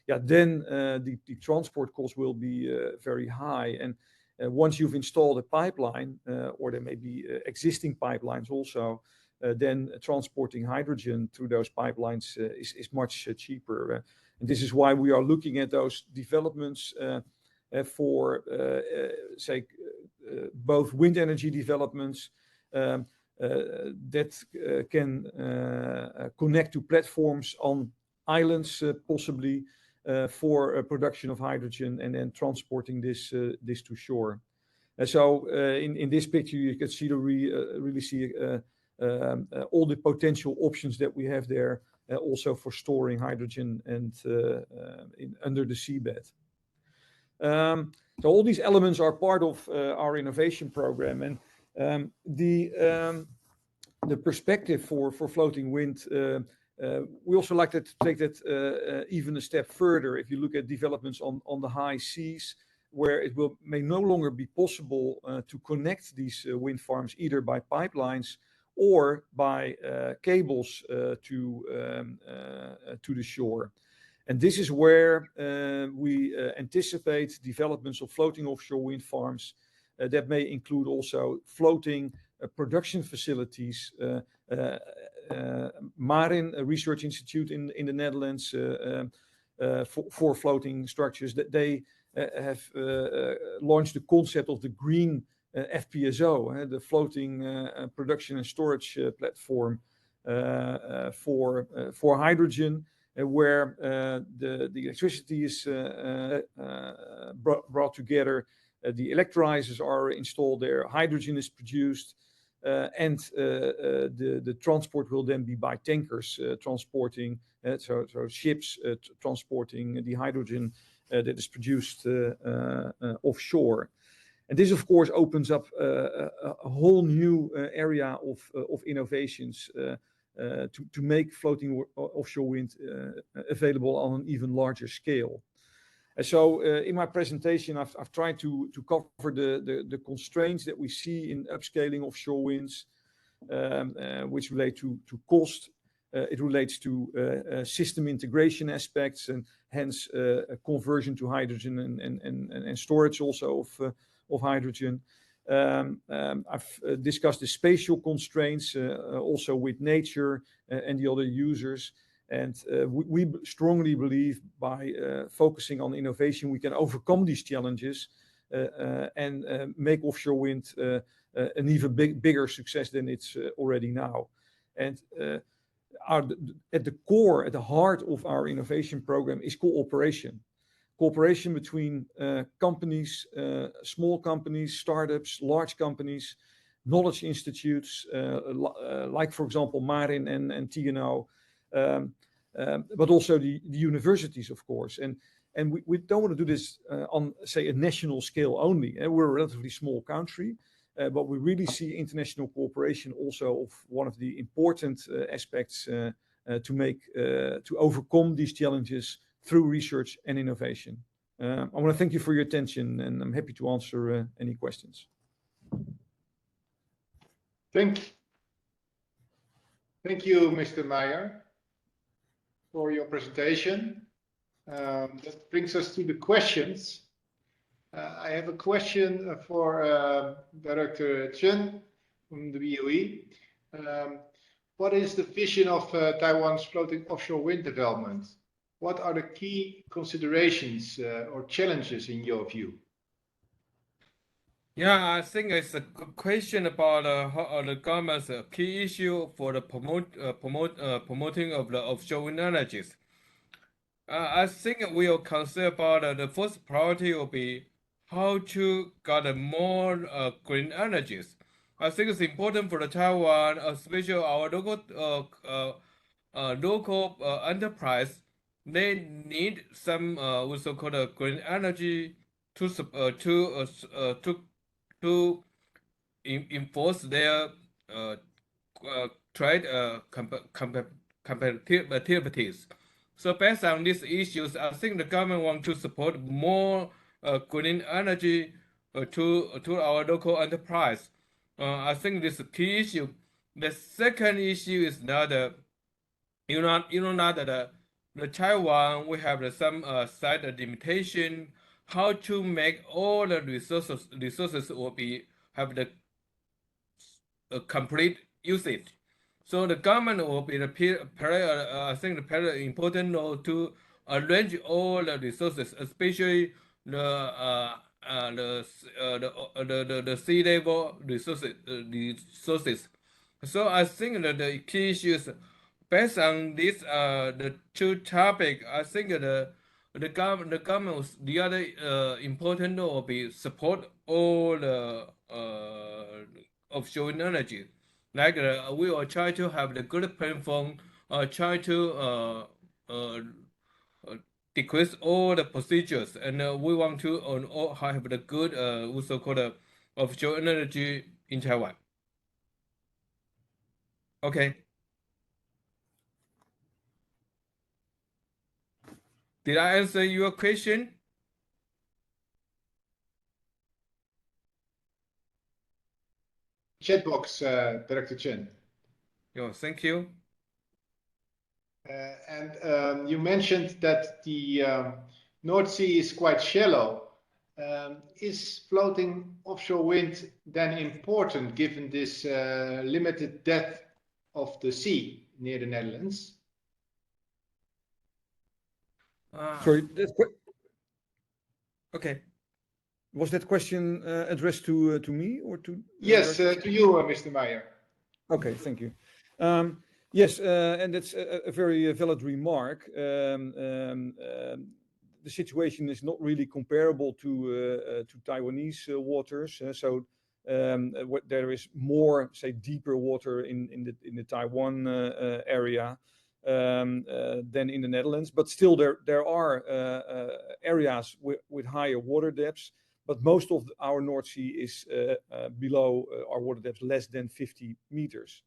then the transport cost will be very high. And once you've installed a pipeline, or there may be existing pipelines also, then transporting hydrogen through those pipelines is much cheaper. And this is why we are looking at those developments for, say, both wind energy developments that can connect to platforms on islands, possibly, for production of hydrogen, and then transporting this to shore. So in this picture, you can see really see all the potential options that we have there, also for storing hydrogen and under the seabed. So all these elements are part of our innovation program, and the perspective for floating wind. We also like to take that even a step further. If you look at developments on the high seas, where it may no longer be possible to connect these wind farms either by pipelines or by cables to the shore. And this is where we anticipate developments of floating offshore wind farms that may include also floating production facilities. Marin, a research institute in the Netherlands, for floating structures, that they have launched the concept of the green FPSO, the floating production and storage platform for hydrogen, where the electricity is brought together, the electrolyzers are installed there, hydrogen is produced, and the transport will then be by tankers transporting, so ships transporting the hydrogen that is produced offshore. And this, of course, opens up a whole new area of innovations to make floating offshore wind available on an even larger scale. And so in my presentation, I've tried to cover the constraints that we see in upscaling offshore winds, which relate to cost. It relates to system integration aspects, and hence a conversion to hydrogen and storage also of hydrogen. I've discussed the spatial constraints also with nature and the other users. And we strongly believe by focusing on innovation, we can overcome these challenges and make offshore wind an even bigger success than it's already now. And at the core, at the heart of our innovation program is cooperation. Cooperation between companies, small companies, startups, large companies, knowledge institutes, like, for example, Marin and TNO, but also the universities, of course. And we don't want to do this on, say, a national scale only. We're a relatively small country, but we really see international cooperation also of one of the important aspects to overcome these challenges through research and innovation. I want to thank you for your attention, and I'm happy to answer any questions. Thank you, Mr. Meyer, for your presentation. That brings us to the questions. I have a question for Director Chen from the BOE. What is the vision of Taiwan's floating offshore wind development? What are the key considerations or challenges in your view? Yeah, I think it's a good question about the government's key issue for the promoting of the offshore wind energies. I think we will consider about the first priority will be how to get more green energies. I think it's important for the Taiwan, especially our local enterprise. They need some what's called green energy to to enforce their uh, trade competitiveness. So based on these issues, I think the government wants to support more green energy to our local enterprise. I think this is a key issue. The second issue is that that the Taiwan we have some side limitation how to make all the resources will be have the complete usage. So the government will be I think the very important role to arrange all the resources, especially the sea level resources. So I think that the key issues based on this the two topic, I think the government the other important will be support all the offshore energy. Like we will try to have the good platform, try to uh, decrease all the procedures, and we want to have the good also called offshore energy in Taiwan. Okay. Did I answer your question? Chat box, Director Chen. Yeah, thank you. You mentioned that the North Sea is quite shallow. Is floating offshore wind then important given this limited depth of the sea near the Netherlands? Sorry, Okay. was that question addressed to me or to? Yes, Director to you, Mr. Meyer. Okay, thank you. Yes, and that's a very valid remark. The situation is not really comparable to Taiwanese waters. So there is more, say, deeper water in the Taiwan area than in the Netherlands. But still, there are areas with higher water depths. But most of our North Sea is below our water depth, less than 50 meters.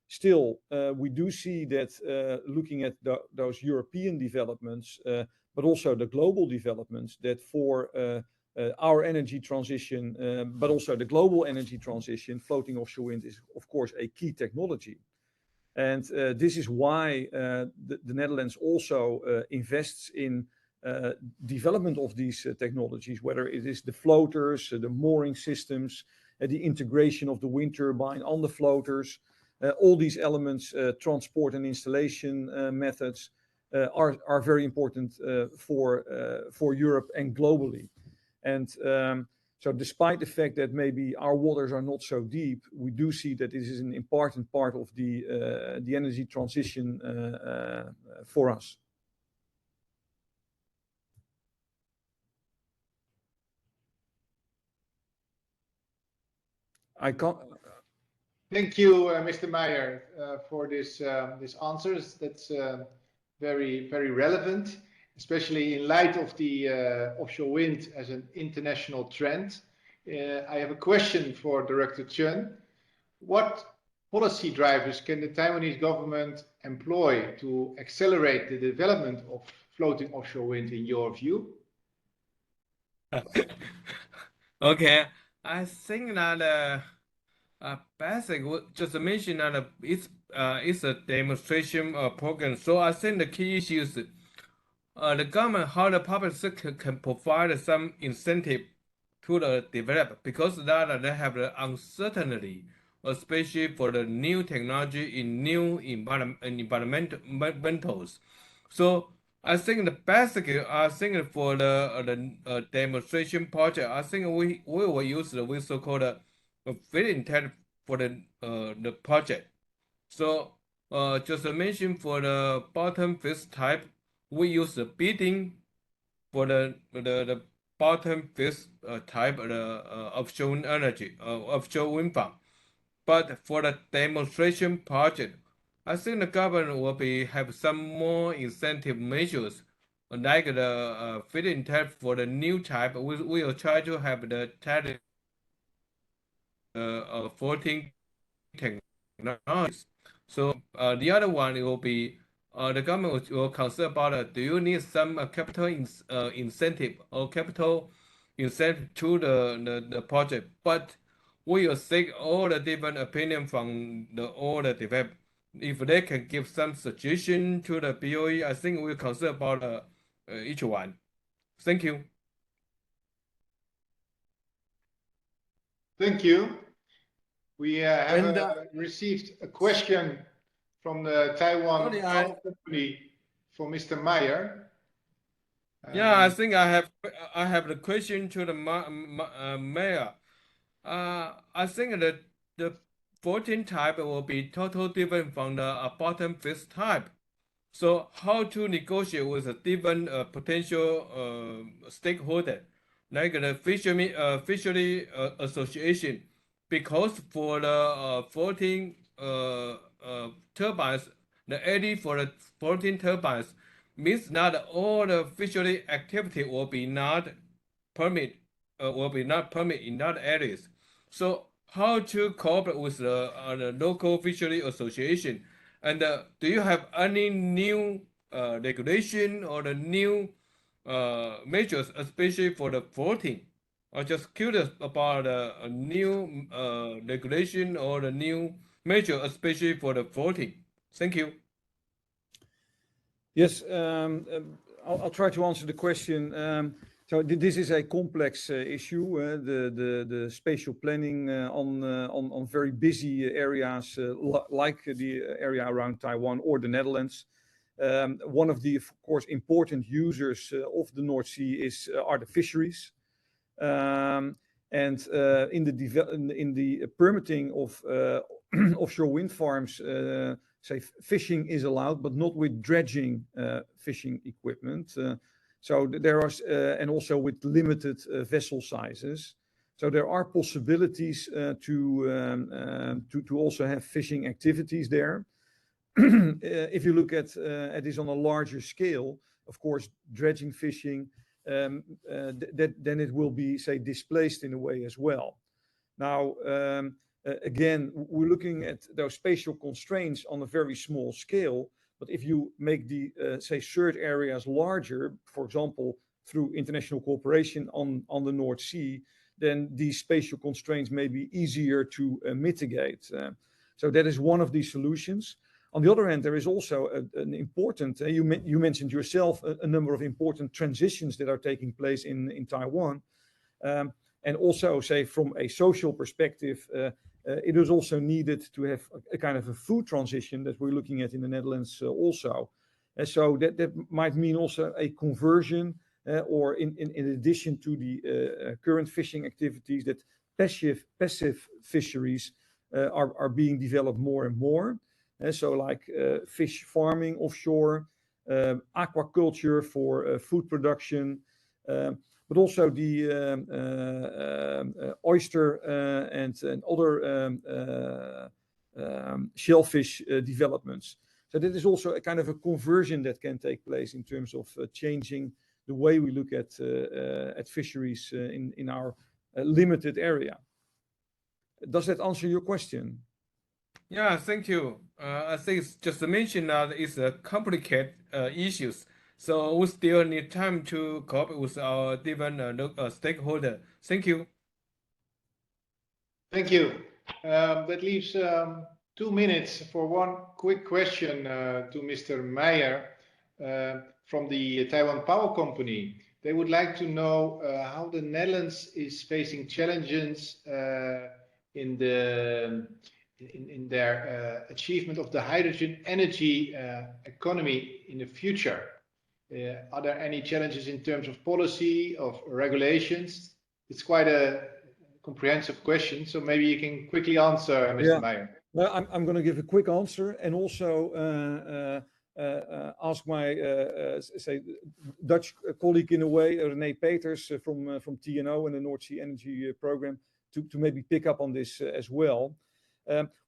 Still, we do see that looking at those European developments, but also the global developments, that for our energy transition, but also the global energy transition, floating offshore wind is, of course, a key technology. And this is why the Netherlands also invests in development of these technologies, whether it is the floaters, the mooring systems, the integration of the wind turbine on the floaters. All these elements, transport and installation methods, are very important for Europe and globally. And so despite the fact that maybe our waters are not so deep, we do see that this is an important part of the energy transition for us. I can't. Thank you, Mr. Meyer, for this answers. That's very, very relevant, especially in light of the offshore wind as an international trend. I have a question for Director Chen. What policy drivers can the Taiwanese government employ to accelerate the development of floating offshore wind in your view? Okay, I think that basic just mention that it's a demonstration program. So I think the key issue is the government, how the public sector can provide some incentive to the develop, because that they have the uncertainty, especially for the new technology in new environmentals. So I think the basic, I think for the demonstration project, I think we will use the so-called feed intent for the project. So just mention for the bottom fish type, we use the bidding for the bottom fixed type of offshore energy, offshore wind farm. But for the demonstration project, I think the government will have some more incentive measures, like the feed-in tariff for the new type. We will try to have the tariff 14 technologies. So the other one will be the government will consider about do you need some capital incentive or capital incentive to the project, but we will seek all the different opinion from all the developers. If they can give some suggestion to the BOE, I think we'll consider about each one. Thank you. Thank you. We have received a question from the Taiwan Power Company for Mr. Meyer. Yeah, I think I have the question to the mayor. I think that the 14 type will be totally different from the bottom fixed type. So how to negotiate with a different potential stakeholder, like the fishery association, because for the 14 turbines, the 80 for the 14 turbines means not all the fishery activity will be not permit in that areas. So how to cooperate with the local fishery association? And do you have any new regulation or the new measures, especially for the 14? I'm just curious about a new regulation or the new measure, especially for the 14. Thank you. Yes, I'll try to answer the question. So this is a complex issue, the spatial planning on very busy areas like the area around Taiwan or the Netherlands. One of the, of course, important users of the North Sea are the fisheries. And in the permitting of offshore wind farms, say fishing is allowed, but not with dredging fishing equipment. So there are, and also with limited vessel sizes. So there are possibilities to also have fishing activities there. If you look at this on a larger scale, of course, dredging fishing, then it will be, say, displaced in a way as well. Now, again, we're looking at those spatial constraints on a very small scale. But if you make the, say, search areas larger, for example, through international cooperation on the North Sea, then these spatial constraints may be easier to mitigate. So that is one of the solutions. On the other hand, there is also an important, you mentioned yourself, a number of important transitions that are taking place in Taiwan. And also, say, from a social perspective, it is also needed to have a kind of a food transition that we're looking at in the Netherlands also. So that might mean also a conversion, or in addition to the current fishing activities, that passive fisheries are being developed more and more. So like fish farming offshore, aquaculture for food production, but also the oyster and other shellfish developments. So that is also a kind of a conversion that can take place in terms of changing the way we look at fisheries in our limited area. Does that answer your question? Yeah, thank you. I think it's just to mention that it's a complicated issues. So we still need time to cooperate with our different stakeholders. Thank you. Thank you. That leaves 2 minutes for one quick question to Mr. Meyer from the Taiwan Power Company. They would like to know how the Netherlands is facing challenges in their achievement of the hydrogen energy economy in the future. Are there any challenges in terms of policy, of regulations? It's quite a comprehensive question, so maybe you can quickly answer, Mr. Meyer. Well, I'm going to give a quick answer, and also ask my say Dutch colleague in a way, René Peters from TNO and the North Sea Energy Program, to maybe pick up on this as well.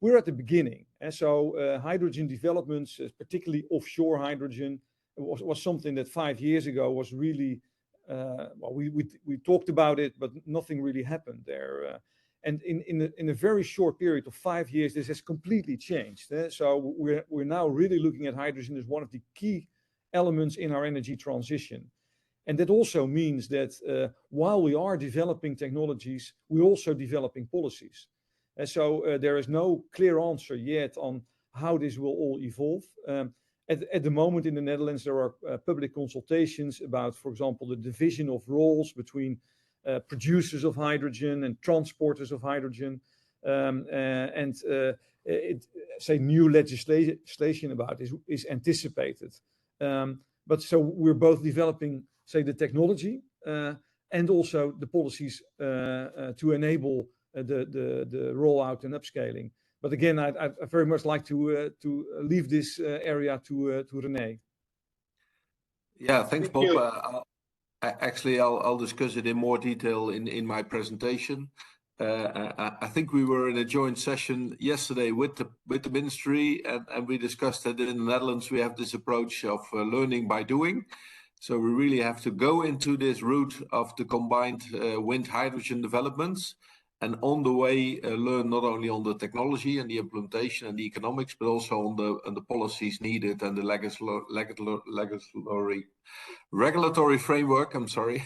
We're at the beginning, and so hydrogen developments, particularly offshore hydrogen, was something that 5 years ago was really well, we talked about it, but nothing really happened there. And in a very short period of 5 years, this has completely changed. So we're now really looking at hydrogen as one of the key elements in our energy transition. And that also means that while we are developing technologies, we're also developing policies. And so there is no clear answer yet on how this will all evolve. At the moment in the Netherlands, there are public consultations about, for example, the division of roles between producers of hydrogen and transporters of hydrogen, say new legislation about this is anticipated. But so we're both developing, say, the technology and also the policies to enable the rollout and upscaling. But again, I very much like to leave this area to René. Yeah, thanks, Thank Bob. you. I'll discuss it in more detail in my presentation. I think we were in a joint session yesterday with the ministry, and we discussed that in the Netherlands we have this approach of learning by doing. So we really have to go into this route of the combined wind hydrogen developments, and on the way learn not only on the technology and the implementation and the economics, but also on the policies needed and the regulatory framework, I'm sorry,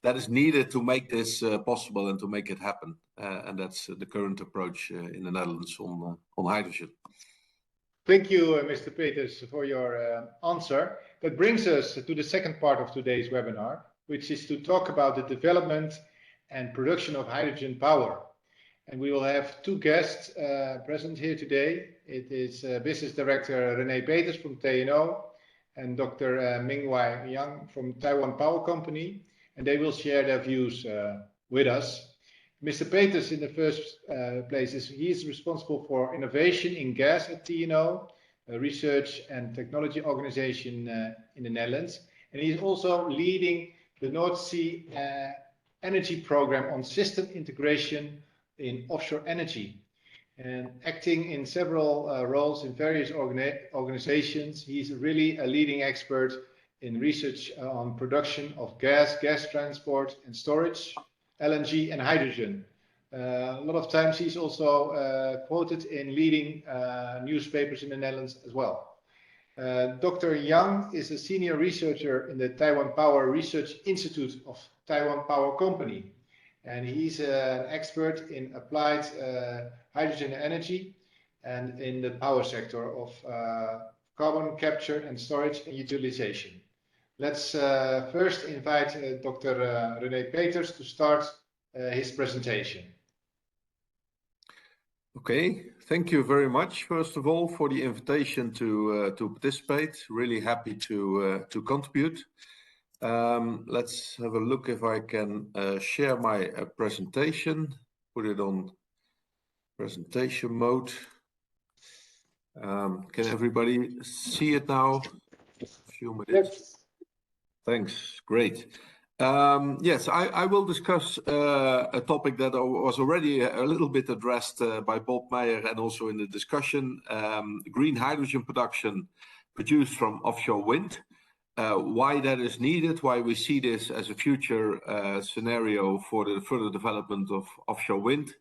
that is needed to make this possible and to make it happen. And that's the current approach in the Netherlands on hydrogen. Thank you, Mr. Peters, for your answer. That brings us to the second part of today's webinar, which is to talk about the development and production of hydrogen power. And we will have two guests present here today. It is Business Director René Peters from TNO and Dr. Mingwei Yang from Taiwan Power Company, and they will share their views with us. Mr. Peters, in the first place, he is responsible for innovation in gas at TNO, a research and technology organization in the Netherlands, and he is also leading the North Sea Energy Program on system integration in offshore energy. And acting in several roles in various organizations, he's really a leading expert in research on production of gas transport and storage, LNG and hydrogen. A lot of times he's also quoted in leading newspapers in the Netherlands as well. Dr. Yang is a senior researcher in the Taiwan Power Research Institute of Taiwan Power Company. And he's an expert in applied hydrogen energy and in the power sector of carbon capture and storage and utilization. Let's first invite Dr. René Peters to start his presentation. Okay, thank you very much, first of all, for the invitation to participate. Really happy to contribute. Let's have a look if I can share my presentation, put it on presentation mode. Can everybody see it now? A few minutes. Yes. Thanks, great. Yes, I will discuss a topic that was already a little bit addressed by Bob Meyer and also in the discussion, green hydrogen production produced from offshore wind. Why that is needed, why we see this as a future scenario for the further development of offshore wind,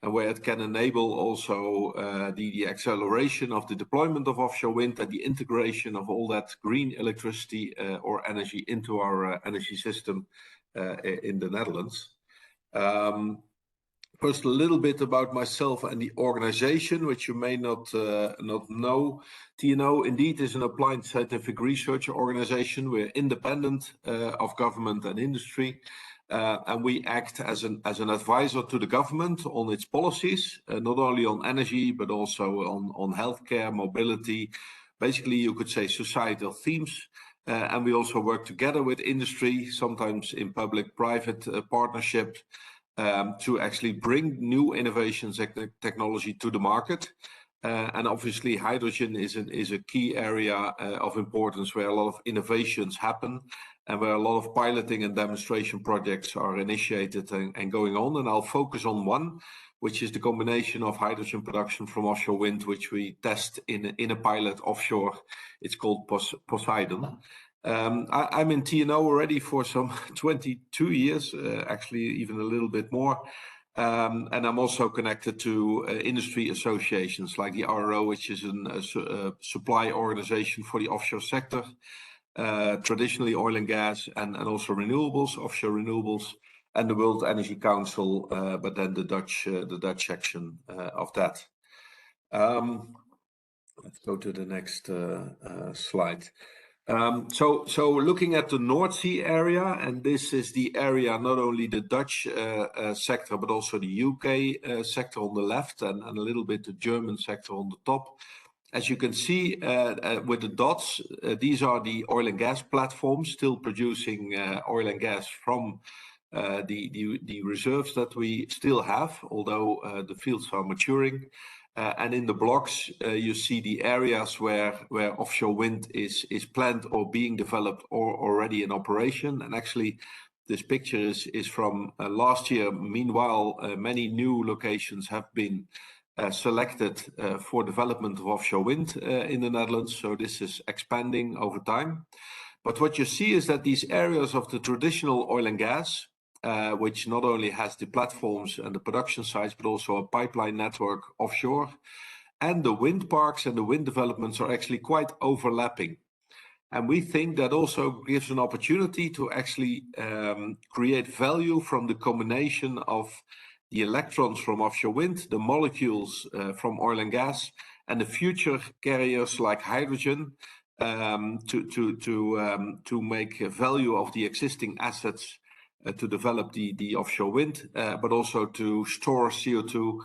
and where it can enable also the acceleration of the deployment of offshore wind and the integration of all that green electricity or energy into our energy system in the Netherlands. First, a little bit about myself and the organization, which you may not know. TNO indeed is an applied scientific research organization. We're independent of government and industry, and we act as an advisor to the government on its policies, not only on energy, but also on healthcare, mobility, basically you could say societal themes. And we also work together with industry, sometimes in public-private partnerships, to actually bring new innovations and technology to the market. And obviously, hydrogen is a key area of importance where a lot of innovations happen and where a lot of piloting and demonstration projects are initiated and going on. And I'll focus on one, which is the combination of hydrogen production from offshore wind, which we test in a pilot offshore. It's called Poseidon. I'm in TNO already for some 22 years, actually even a little bit more. And I'm also connected to industry associations like the RRO, which is a supply organization for the offshore sector, traditionally oil and gas, and also renewables, offshore renewables, and the World Energy Council, but then the Dutch section of that. Let's go to the next slide. So looking at the North Sea area, and this is the area, not only the Dutch sector, but also the UK sector on the left, and a little bit the German sector on the top. As you can see with the dots, these are the oil and gas platforms still producing oil and gas from the reserves that we still have, although the fields are maturing. And in the blocks, you see the areas where offshore wind is planned or being developed or already in operation. And actually, this picture is from last year. Meanwhile, many new locations have been selected for development of offshore wind in the Netherlands. So this is expanding over time. But what you see is that these areas of the traditional oil and gas, which not only has the platforms and the production sites, but also a pipeline network offshore, and the wind parks and the wind developments are actually quite overlapping. And we think that also gives an opportunity to actually create value from the combination of the electrons from offshore wind, the molecules from oil and gas, and the future carriers like hydrogen to make value of the existing assets to develop the offshore wind, but also to store CO2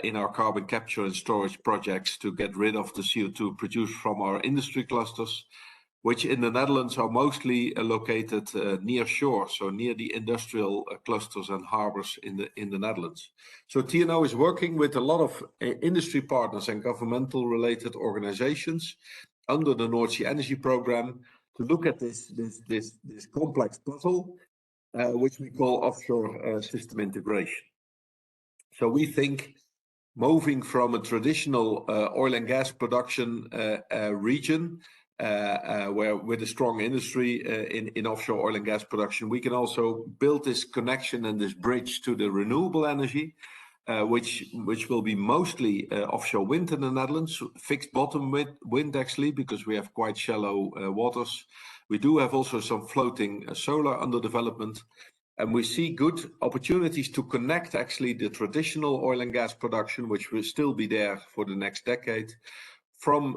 in our carbon capture and storage projects to get rid of the CO2 produced from our industry clusters, which in the Netherlands are mostly located near shore, so near the industrial clusters and harbors in the Netherlands. So TNO is working with a lot of industry partners and governmental related organizations under the North Sea Energy Program to look at this complex puzzle, which we call offshore system integration. So we think moving from a traditional oil and gas production region, where with a strong industry in offshore oil and gas production, we can also build this connection and this bridge to the renewable energy, which will be mostly offshore wind in the Netherlands, fixed bottom wind actually, because we have quite shallow waters. We do have also some floating solar under development, and we see good opportunities to connect actually the traditional oil and gas production, which will still be there for the next decade, from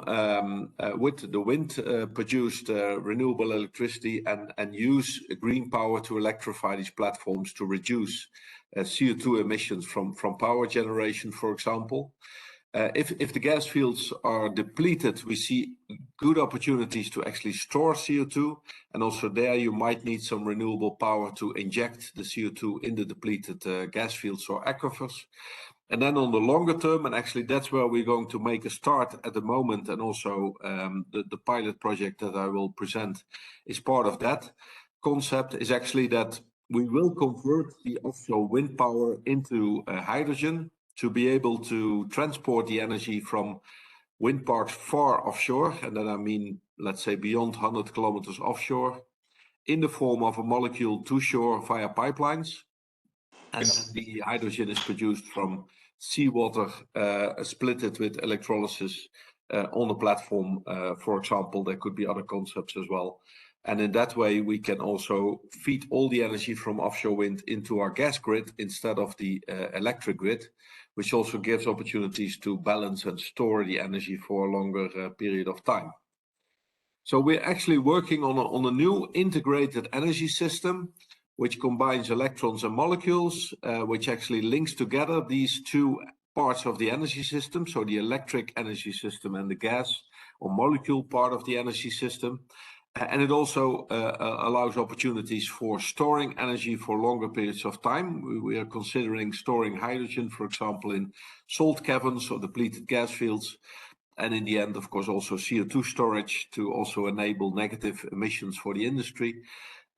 with the wind produced renewable electricity and use green power to electrify these platforms to reduce CO2 emissions from power generation, for example. If the gas fields are depleted, we see good opportunities to actually store CO2, and also there you might need some renewable power to inject the CO2 in the depleted gas fields or aquifers. And then on the longer term, and actually that's where we're going to make a start at the moment, and also the pilot project that I will present is part of that concept, is actually that we will convert the offshore wind power into hydrogen to be able to transport the energy from wind parks far offshore, and then I mean, let's say beyond 100 kilometers offshore, in the form of a molecule to shore via pipelines. And the hydrogen is produced from seawater, splitted with electrolysis on the platform, for example. There could be other concepts as well. And in that way, we can also feed all the energy from offshore wind into our gas grid instead of the electric grid, which also gives opportunities to balance and store the energy for a longer period of time. So we're actually working on a new integrated energy system, which combines electrons and molecules, which actually links together these two parts of the energy system, so the electric energy system and the gas or molecule part of the energy system. And it also allows opportunities for storing energy for longer periods of time. We are considering storing hydrogen, for example, in salt caverns or depleted gas fields. And in the end, of course, also CO2 storage to also enable negative emissions for the industry.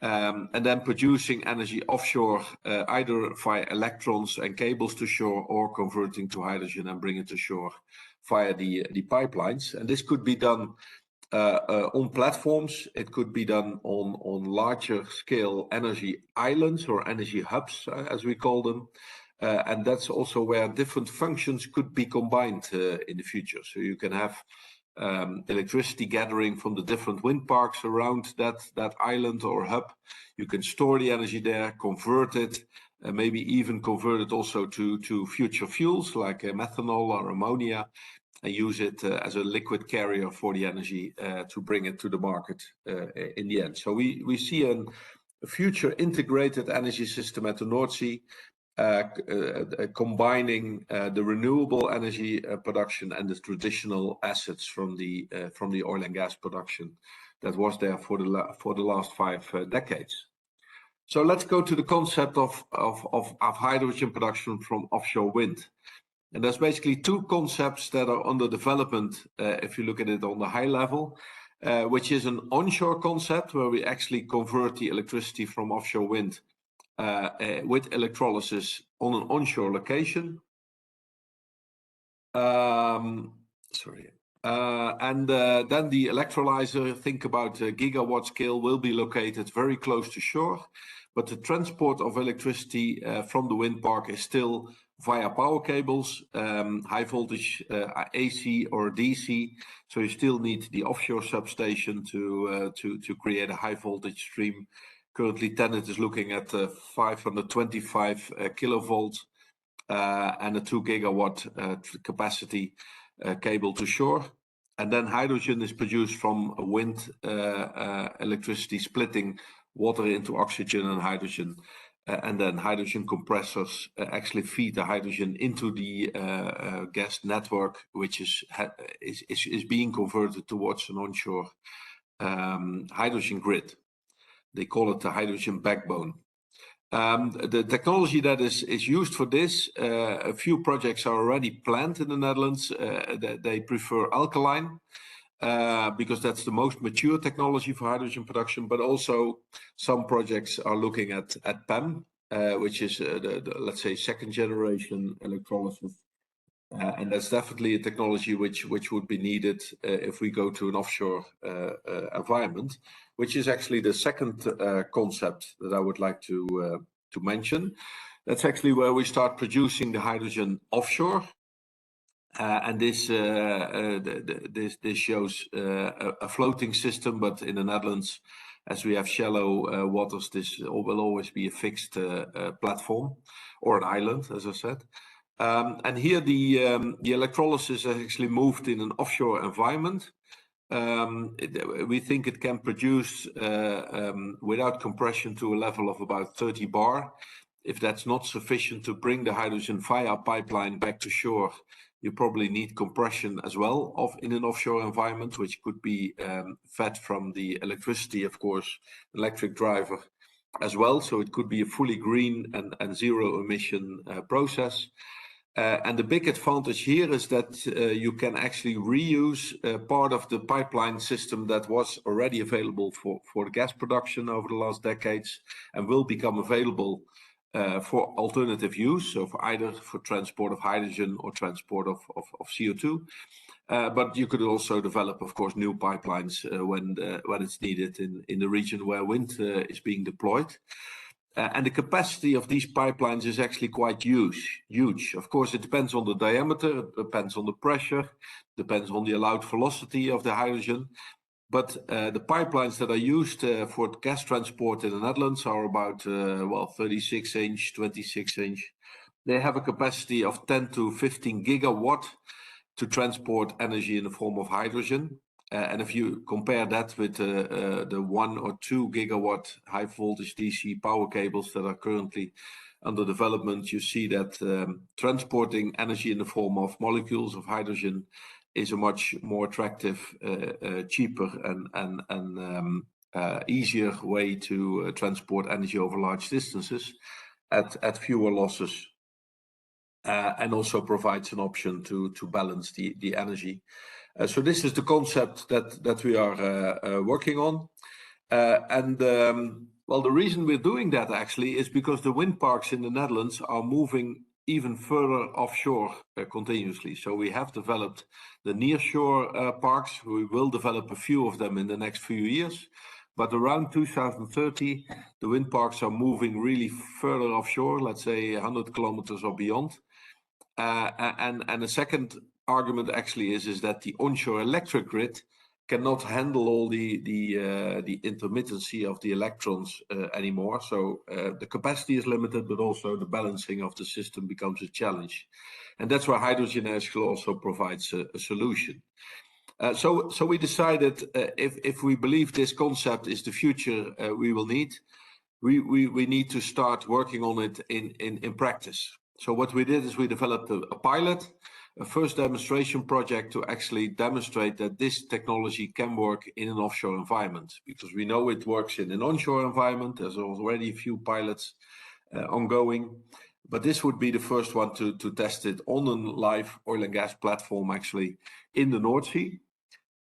And then producing energy offshore, either via electrons and cables to shore, or converting to hydrogen and bring it to shore via the pipelines. And this could be done on platforms. It could be done on larger scale energy islands or energy hubs, as we call them. And that's also where different functions could be combined in the future. So you can have electricity gathering from the different wind parks around that island or hub. You can store the energy there, convert it, maybe even convert it also to future fuels like methanol or ammonia, and use it as a liquid carrier for the energy to bring it to the market in the end. So we see a future integrated energy system at the North Sea, combining the renewable energy production and the traditional assets from the oil and gas production that was there for the last 5 decades. So let's go to the concept of hydrogen production from offshore wind. And there's basically two concepts that are under development, if you look at it on the high level, which is an onshore concept where we actually convert the electricity from offshore wind with electrolysis on an onshore location. Then the electrolyzer, think about gigawatt scale, will be located very close to shore, but the transport of electricity from the wind park is still via power cables, high voltage AC or DC. So you still need the offshore substation to create a high voltage stream. Currently, TenneT is looking at 525 kilovolts and a 2 gigawatt capacity cable to shore. And then hydrogen is produced from wind electricity, splitting water into oxygen and hydrogen. And then hydrogen compressors actually feed the hydrogen into the gas network, which is being converted towards an onshore hydrogen grid. They call it the hydrogen backbone. The technology that is used for this, a few projects are already planned in the Netherlands. They prefer alkaline because that's the most mature technology for hydrogen production. But also some projects are looking at PEM, which is let's say second generation electrolysis. And that's definitely a technology which would be needed if we go to an offshore environment, which is actually the second concept that I would like to mention. That's actually where we start producing the hydrogen offshore. And this shows a floating system, but in the Netherlands, as we have shallow waters, this will always be a fixed platform or an island, as I said. And here the electrolysis is actually moved in an offshore environment. We think it can produce without compression to a level of about 30 bar. If that's not sufficient to bring the hydrogen via a pipeline back to shore, you probably need compression as well in an offshore environment, which could be fed from the electricity, of course, electric driver as well. So it could be a fully green and zero emission process. And the big advantage here is that you can actually reuse part of the pipeline system that was already available for the gas production over the last decades and will become available for alternative use, so for either for transport of hydrogen or transport of CO2. But you could also develop, of course, new pipelines when it's needed in the region where wind is being deployed. And the capacity of these pipelines is actually quite huge. Of course, it depends on the diameter, it depends on the pressure, depends on the allowed velocity of the hydrogen. But the pipelines that are used for gas transport in the Netherlands are about 36-inch, 26-inch. They have a capacity of 10 to 15 gigawatt to transport energy in the form of hydrogen. And if you compare that with the 1 or 2 gigawatt high voltage DC power cables that are currently under development, you see that transporting energy in the form of molecules of hydrogen is a much more attractive, cheaper and easier way to transport energy over large distances at fewer losses, and also provides an option to balance the energy. So this is the concept that we are working on. Well, the reason we're doing that actually is because the wind parks in the Netherlands are moving even further offshore continuously. So we have developed the nearshore parks. We will develop a few of them in the next few years. But around 2030, the wind parks are moving really further offshore, let's say 100 kilometers or beyond. And the second argument actually is that the onshore electric grid cannot handle all the intermittency of the electrons anymore. So the capacity is limited, but also the balancing of the system becomes a challenge. And that's where hydrogen actually also provides a solution. So we decided if we believe this concept is the future we will need, we need to start working on it in practice. So what we did is we developed a pilot, a first demonstration project to actually demonstrate that this technology can work in an offshore environment, because we know it works in an onshore environment. There's already a few pilots ongoing, but this would be the first one to test it on a live oil and gas platform actually in the North Sea.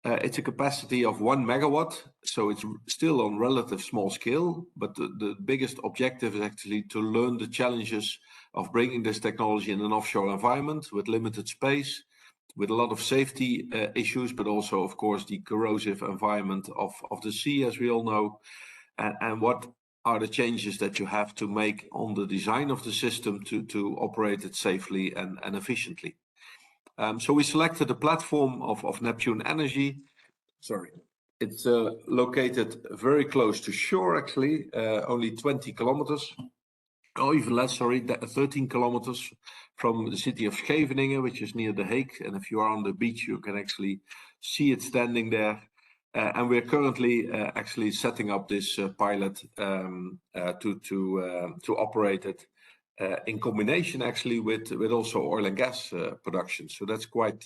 It's a capacity of 1 megawatt, so it's still on relative small scale, but the biggest objective is actually to learn the challenges of bringing this technology in an offshore environment with limited space, with a lot of safety issues, but also, of course, the corrosive environment of the sea, as we all know, and what are the changes that you have to make on the design of the system to operate it safely and efficiently. So we selected a platform of Neptune Energy. Sorry, it's located very close to shore, actually, only 20 kilometers, or even less, sorry, 13 kilometers from the city of Scheveningen, which is near The Hague. And if you are on the beach, you can actually see it standing there. And we're currently actually setting up this pilot to operate it in combination actually with also oil and gas production. So that's quite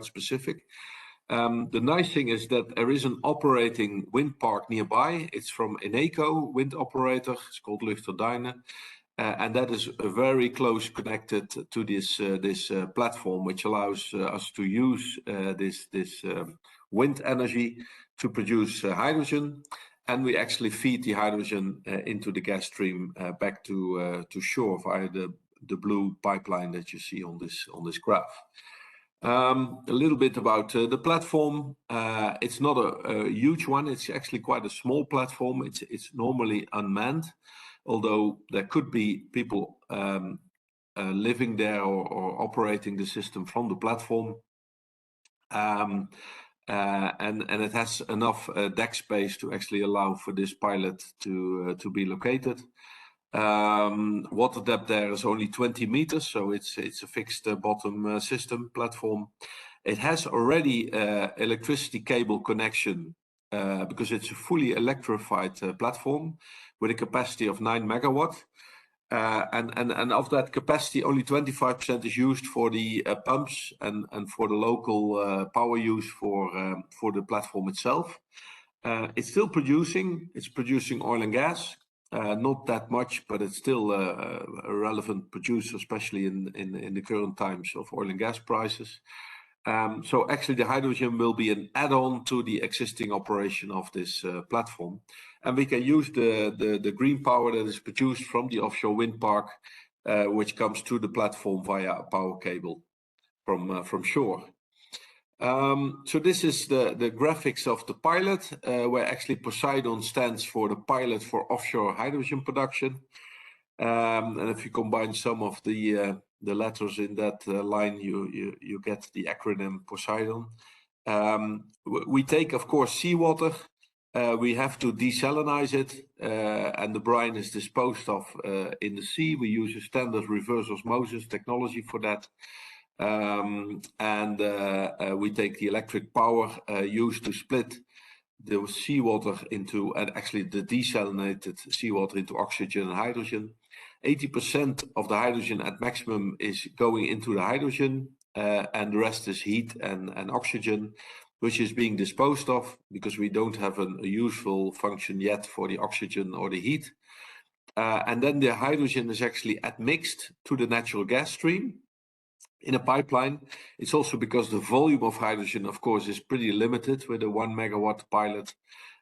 specific. The nice thing is that there is an operating wind park nearby. It's from Eneco wind operator. It's called Luchterduinen. And that is very close connected to this platform, which allows us to use this wind energy to produce hydrogen. And we actually feed the hydrogen into the gas stream back to shore via the blue pipeline that you see on this graph. A little bit about the platform. It's not a huge one. It's actually quite a small platform. It's normally unmanned, although there could be people living there or operating the system from the platform. And it has enough deck space to actually allow for this pilot to be located. Water depth there is only 20 meters, so it's a fixed bottom system platform. It has already electricity cable connection because it's a fully electrified platform with a capacity of 9 megawatt. And of that capacity, only 25% is used for the pumps and for the local power use for the platform itself. It's still producing. It's producing oil and gas, not that much, but it's still a relevant producer, especially in the current times of oil and gas prices. So actually, the hydrogen will be an add-on to the existing operation of this platform. And we can use the green power that is produced from the offshore wind park, which comes to the platform via a power cable from shore. So this is the graphics of the pilot, where actually Poseidon stands for the pilot for offshore hydrogen production. And if you combine some of the letters in that line, you get the acronym Poseidon. We take, of course, seawater. We have to desalinize it, and the brine is disposed of in the sea. We use a standard reverse osmosis technology for that. We take the electric power used to split the seawater into, and actually the desalinated seawater into oxygen and hydrogen. 80% of the hydrogen at maximum is going into the hydrogen and the rest is heat and oxygen, which is being disposed of because we don't have a useful function yet for the oxygen or the heat. And then the hydrogen is actually admixed to the natural gas stream in a pipeline. It's also because the volume of hydrogen, of course, is pretty limited with a 1 megawatt pilot.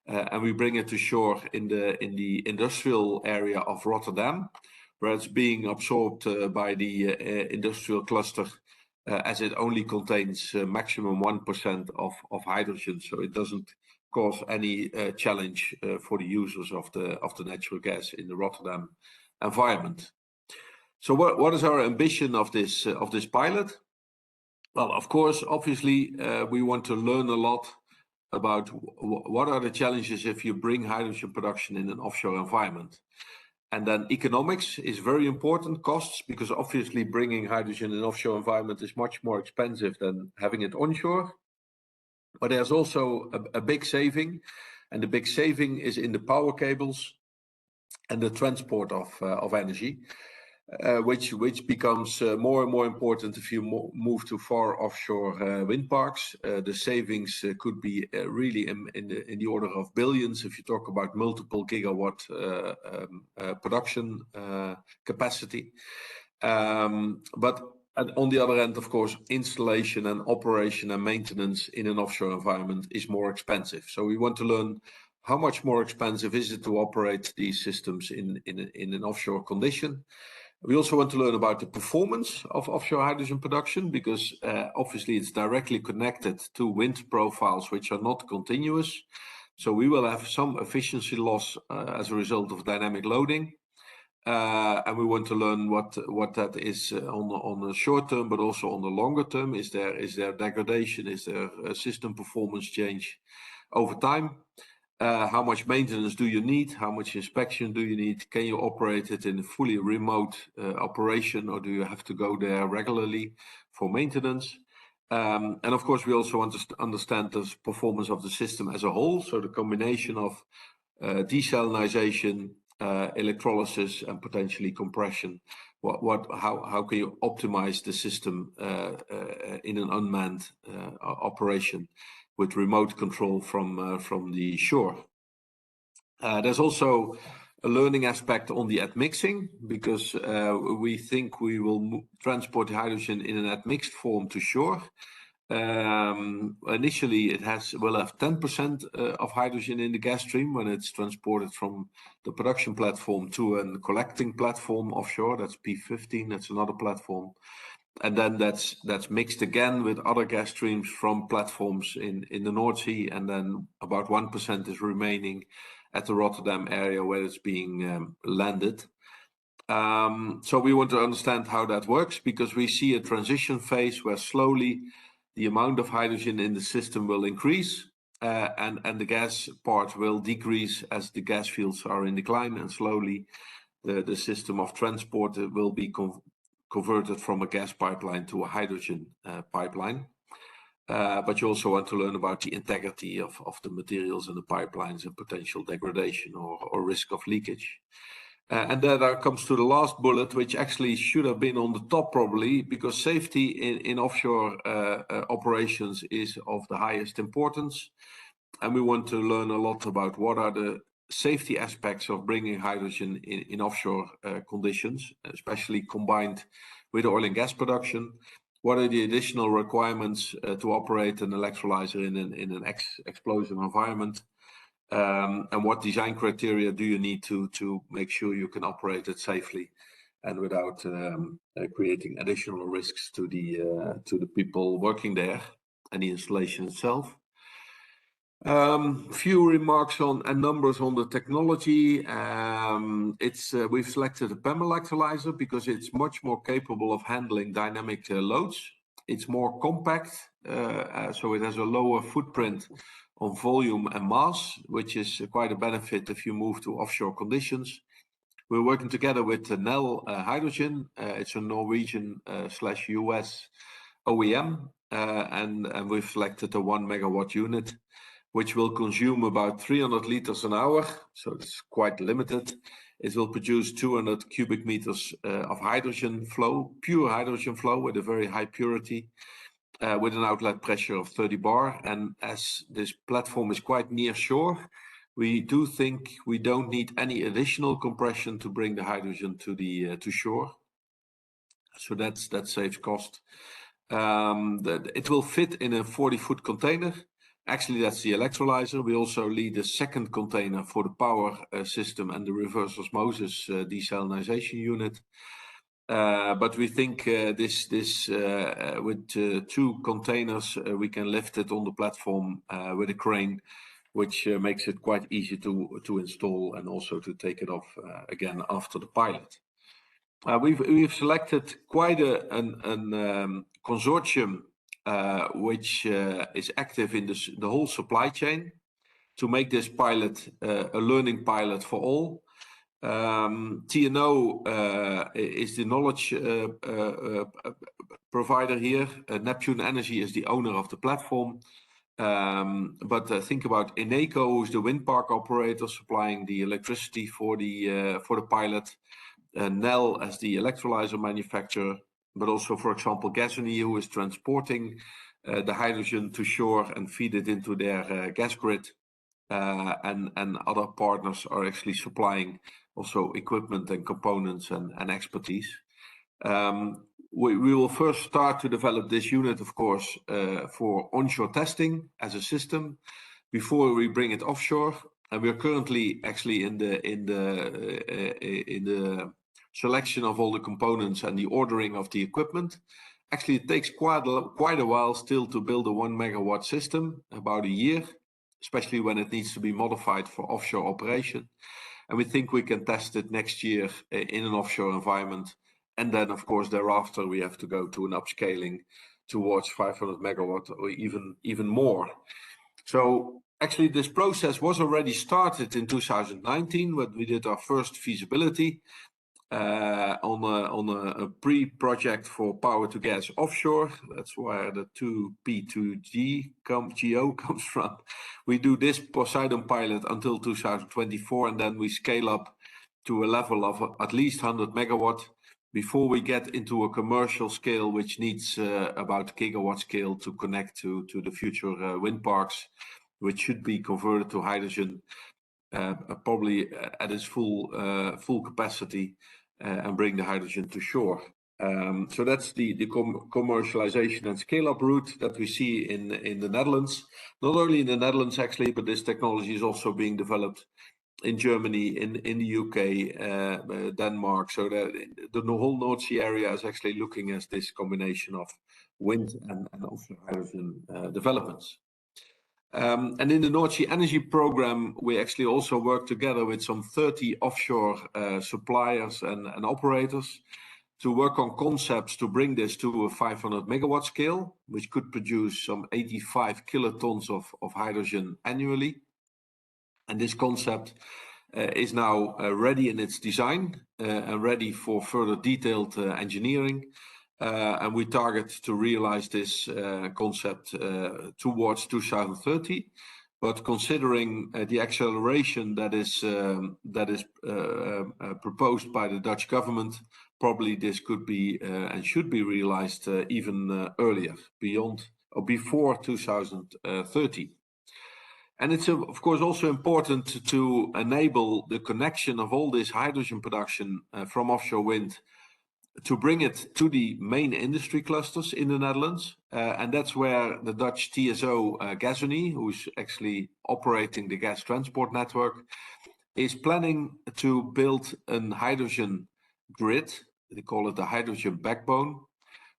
And we bring it to shore in the industrial area of Rotterdam, where it's being absorbed by the industrial cluster, as it only contains maximum 1% of hydrogen, so it doesn't cause any challenge for the users of the natural gas in the Rotterdam environment. So what is our ambition of this pilot? Well, of course, obviously, we want to learn a lot about what are the challenges if you bring hydrogen production in an offshore environment. And then economics is very important, costs, because obviously bringing hydrogen in an offshore environment is much more expensive than having it onshore. But there's also a big saving, and the big saving is in the power cables and the transport of energy, which becomes more and more important if you move to far offshore wind parks. The savings could be really in the order of billions if you talk about multiple gigawatt production capacity. But on the other hand, of course, installation and operation and maintenance in an offshore environment is more expensive. So we want to learn how much more expensive is it to operate these systems in an offshore condition. We also want to learn about the performance of offshore hydrogen production, because obviously it's directly connected to wind profiles which are not continuous. So we will have some efficiency loss as a result of dynamic loading. And we want to learn what that is on the short term, but also on the longer term. Is there degradation? Is there a system performance change over time? How much maintenance do you need? How much inspection do you need? Can you operate it in a fully remote operation, or do you have to go there regularly for maintenance? And of course, we also want to understand the performance of the system as a whole. So the combination of desalination, electrolysis, and potentially compression. How can you optimize the system in an unmanned operation with remote control from the shore? There's also a learning aspect on the admixing, because we think we will transport hydrogen in an admixed form to shore. Initially, it will have 10% of hydrogen in the gas stream when it's transported from the production platform to a collecting platform offshore. That's P15, that's another platform. And then that's mixed again with other gas streams from platforms in the North Sea, and then about 1% is remaining at the Rotterdam area where it's being landed. So we want to understand how that works, because we see a transition phase where slowly the amount of hydrogen in the system will increase, and the gas part will decrease as the gas fields are in decline, and slowly the system of transport will be converted from a gas pipeline to a hydrogen pipeline. But you also want to learn about the integrity of the materials in the pipelines and potential degradation or risk of leakage. And that comes to the last bullet, which actually should have been on the top probably, because safety in offshore operations is of the highest importance. And we want to learn a lot about what are the safety aspects of bringing hydrogen in offshore conditions, especially combined with oil and gas production. What are the additional requirements to operate an electrolyzer in an explosive environment? And what design criteria do you need to make sure you can operate it safely and without creating additional risks to the people working there and the installation itself? Few remarks on and numbers on the technology. We've selected a PEM electrolyzer because it's much more capable of handling dynamic loads. It's more compact, so it has a lower footprint on volume and mass, which is quite a benefit if you move to offshore conditions. We're working together with Nel Hydrogen. It's a Norwegian/US OEM, and we've selected a 1 megawatt unit, which will consume about 300 liters an hour, so it's quite limited. It will produce 200 cubic meters of hydrogen flow, pure hydrogen flow with a very high purity, with an outlet pressure of 30 bar. And as this platform is quite near shore, we do think we don't need any additional compression to bring the hydrogen to shore. So that saves cost. It will fit in a 40-foot container. Actually, that's the electrolyzer. We also lead a second container for the power system and the reverse osmosis desalination unit. But we think this with 2 containers, we can lift it on the platform with a crane, which makes it quite easy to install and also to take it off again after the pilot. We've selected quite a consortium which is active in the whole supply chain to make this pilot a learning pilot for all. TNO is the knowledge provider here. Neptune Energy is the owner of the platform. But think about Eneco, who's the wind park operator supplying the electricity for the pilot. Nel as the electrolyzer manufacturer, but also, for example, Gasunie, who is transporting the hydrogen to shore and feed it into their gas grid. And other partners are actually supplying also equipment and components and expertise. We will first start to develop this unit, of course, for onshore testing as a system before we bring it offshore. And we are currently actually in the selection of all the components and the ordering of the equipment. Actually, it takes quite a while still to build a 1 megawatt system, about a year, especially when it needs to be modified for offshore operation. And we think we can test it next year in an offshore environment. And then, of course, thereafter, we have to go to an upscaling towards 500 megawatt or even more. So actually, this process was already started in 2019 when we did our first feasibility on a pre-project for power to gas offshore. That's where the 2P2G GO comes from. We do this Poseidon pilot until 2024, and then we scale up to a level of at least 100 megawatt before we get into a commercial scale, which needs about gigawatt scale to connect to the future wind parks, which should be converted to hydrogen probably at its full capacity and bring the hydrogen to shore. So that's the commercialization and scale-up route that we see in the Netherlands. Not only in the Netherlands actually, but this technology is also being developed in Germany, in the UK, Denmark. So the whole North Sea area is actually looking at this combination of wind and offshore hydrogen developments. And in the North Sea Energy Program, we actually also work together with some 30 offshore suppliers and operators to work on concepts to bring this to a 500 megawatt scale, which could produce some 85 kilotons of hydrogen annually. And this concept is now ready in its design and ready for further detailed engineering. And we target to realize this concept towards 2030. But considering the acceleration that is proposed by the Dutch government, probably this could be and should be realized even earlier, beyond or before 2030. And it's of course also important to enable the connection of all this hydrogen production from offshore wind to bring it to the main industry clusters in the Netherlands. And that's where the Dutch TSO Gasunie, who's actually operating the gas transport network, is planning to build a hydrogen grid. They call it the hydrogen backbone,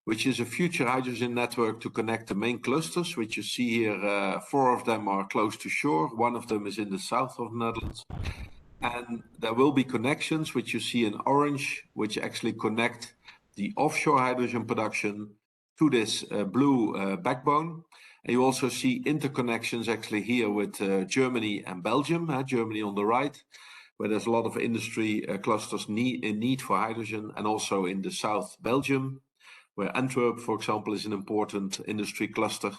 which is a future hydrogen network to connect the main clusters, which you see here. 4 of them are close to shore. 1 of them is in the south of the Netherlands. And there will be connections, which you see in orange, which actually connect the offshore hydrogen production to this blue backbone. And you also see interconnections actually here with Germany and Belgium. Germany on the right, where there's a lot of industry clusters in need for hydrogen, and also in the south Belgium, where Antwerp, for example, is an important industry cluster.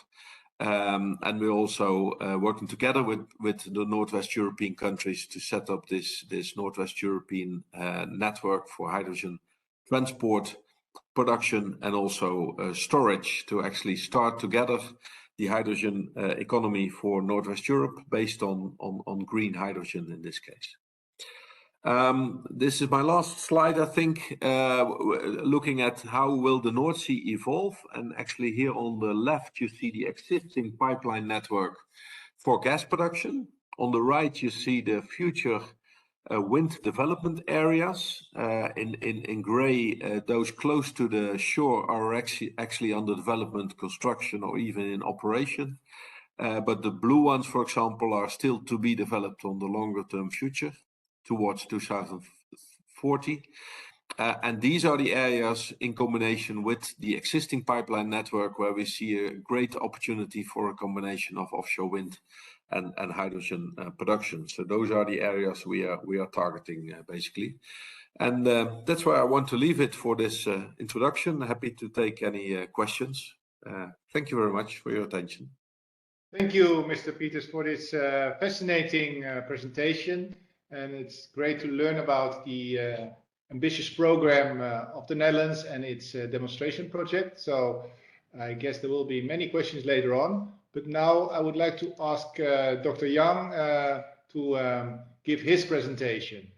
And we're also working together with the Northwest European countries to set up this Northwest European network for hydrogen transport, production, and also storage, to actually start together the hydrogen economy for Northwest Europe based on green hydrogen in this case. This is my last slide, I think, looking at how will the North Sea evolve. And actually here on the left, you see the existing pipeline network for gas production. On the right, you see the future wind development areas. In gray, those close to the shore are actually under development, construction, or even in operation. But the blue ones, for example, are still to be developed on the longer term future towards 2040. And these are the areas in combination with the existing pipeline network where we see a great opportunity for a combination of offshore wind and hydrogen production. So those are the areas we are targeting basically. And that's where I want to leave it for this introduction. Happy to take any questions. Thank you very much for your attention. Thank you, Mr. Peters, for this fascinating presentation. And it's great to learn about the ambitious program of the Netherlands and its demonstration project. So I guess there will be many questions later on. But now I would like to ask Dr. Yang to give his presentation.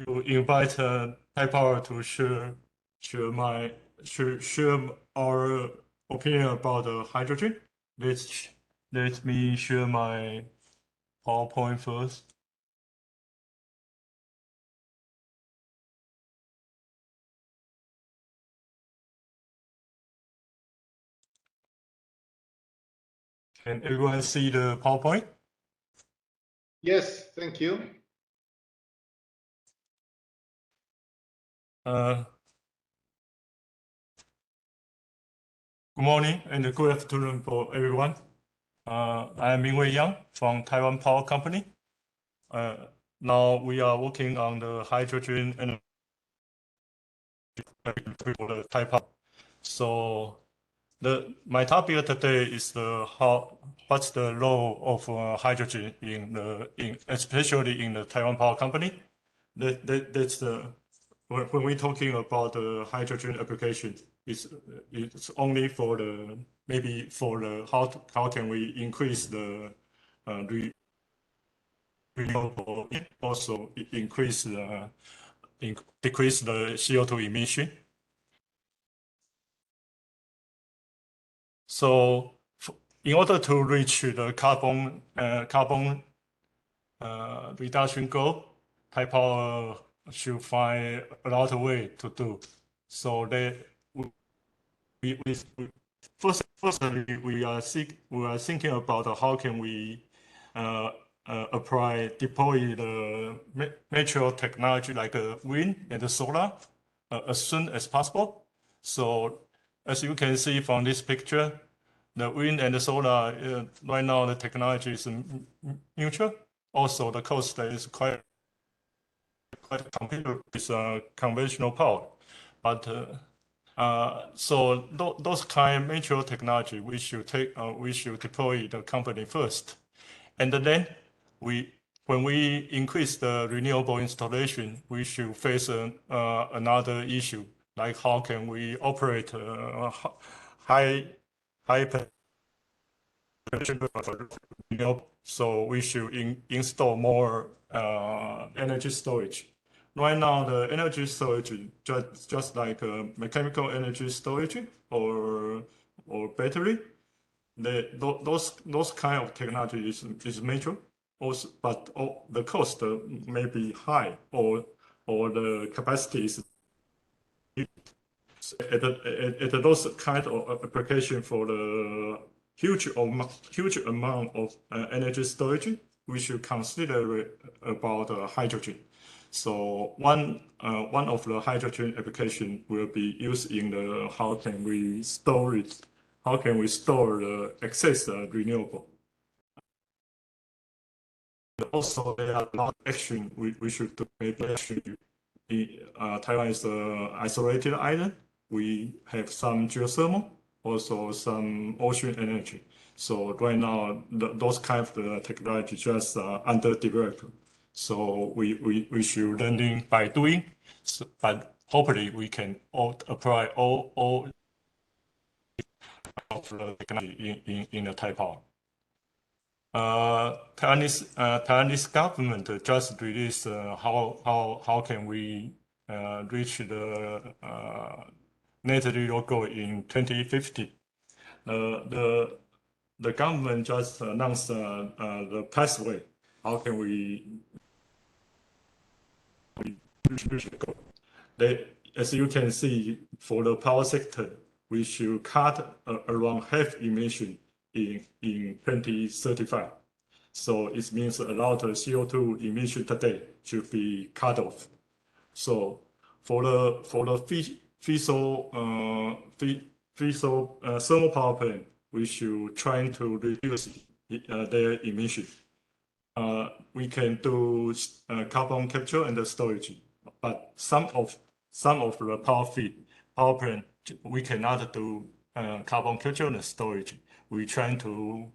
To invite Taipower to share our opinion about hydrogen. Let me share my PowerPoint first. Can everyone see the PowerPoint? Yes, thank you. Good morning and good afternoon for everyone. I am Mingwei Yang from Taiwan Power Company. Now we are working on the hydrogen and for the Taipower. So my topic today is what's the role of hydrogen especially in the Taiwan Power Company. That's when we're talking about the hydrogen application, it's only for how can we increase the renewable, also decrease the CO2 emission. So in order to reach the carbon reduction goal, Taipower should find a lot of ways to do. So firstly, we are thinking about how can we deploy the natural technology like wind and solar as soon as possible. So as you can see from this picture, the wind and the solar, right now the technology is neutral. Also, the cost is quite compared with conventional power. But so those kind of natural technology, we should deploy the company first. And then when we increase the renewable installation, we should face another issue, like how can we operate high renewable. So we should install more energy storage. Right now, the energy storage just like mechanical energy storage or battery. Those kind of technology is major, also, but the cost may be high or the capacity is at those kind of application for the huge amount of energy storage, we should consider about hydrogen. So one of the hydrogen application will be used in the how can we store the excess renewable. Also, there are a lot of action we should do. Maybe Taiwan is an isolated island. We have some geothermal, also some ocean energy. So right now, those kind of technology just underdeveloped. So we should learning by doing. So, but hopefully we can apply all of the technology in the Taiwan. Taiwanese government just released how can we reach the net zero goal in 2050. The government just announced the pathway. How can we reach the goal? As you can see, for the power sector, we should cut around half emission in 2035. So it means a lot of CO2 emission today should be cut off. So for the thermal power plant, we should try to reduce their emission. We can do carbon capture and storage, but some of the power plant we cannot do carbon capture and storage. We try to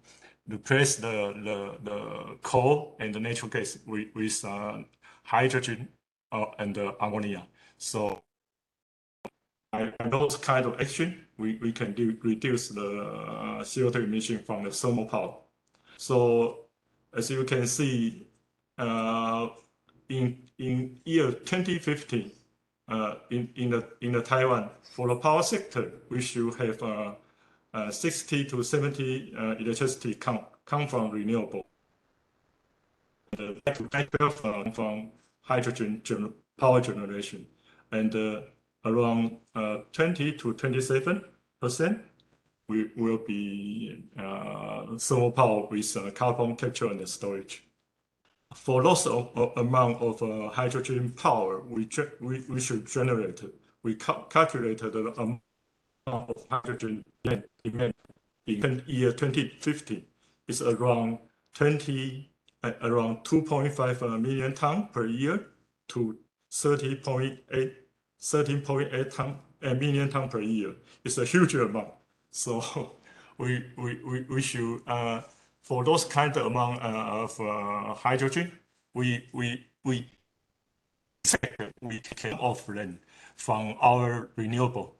replace the coal and the natural gas with hydrogen and ammonia. So by those kind of action, we can reduce the CO2 emission from the thermal power. So as you can see, in year 2050, in the Taiwan, for the power sector, we should have 60 to 70 electricity come from renewable. From hydrogen power generation, and around 20 to 27% will be thermal power with carbon capture and storage. For those amount of hydrogen power we should generate, we calculated the amount of hydrogen demand in year 2050 is around 2.5 million tons per year to 13.8 million tons per year. It's a huge amount. So we should for those kind of amount of hydrogen, we can offer them from our renewable,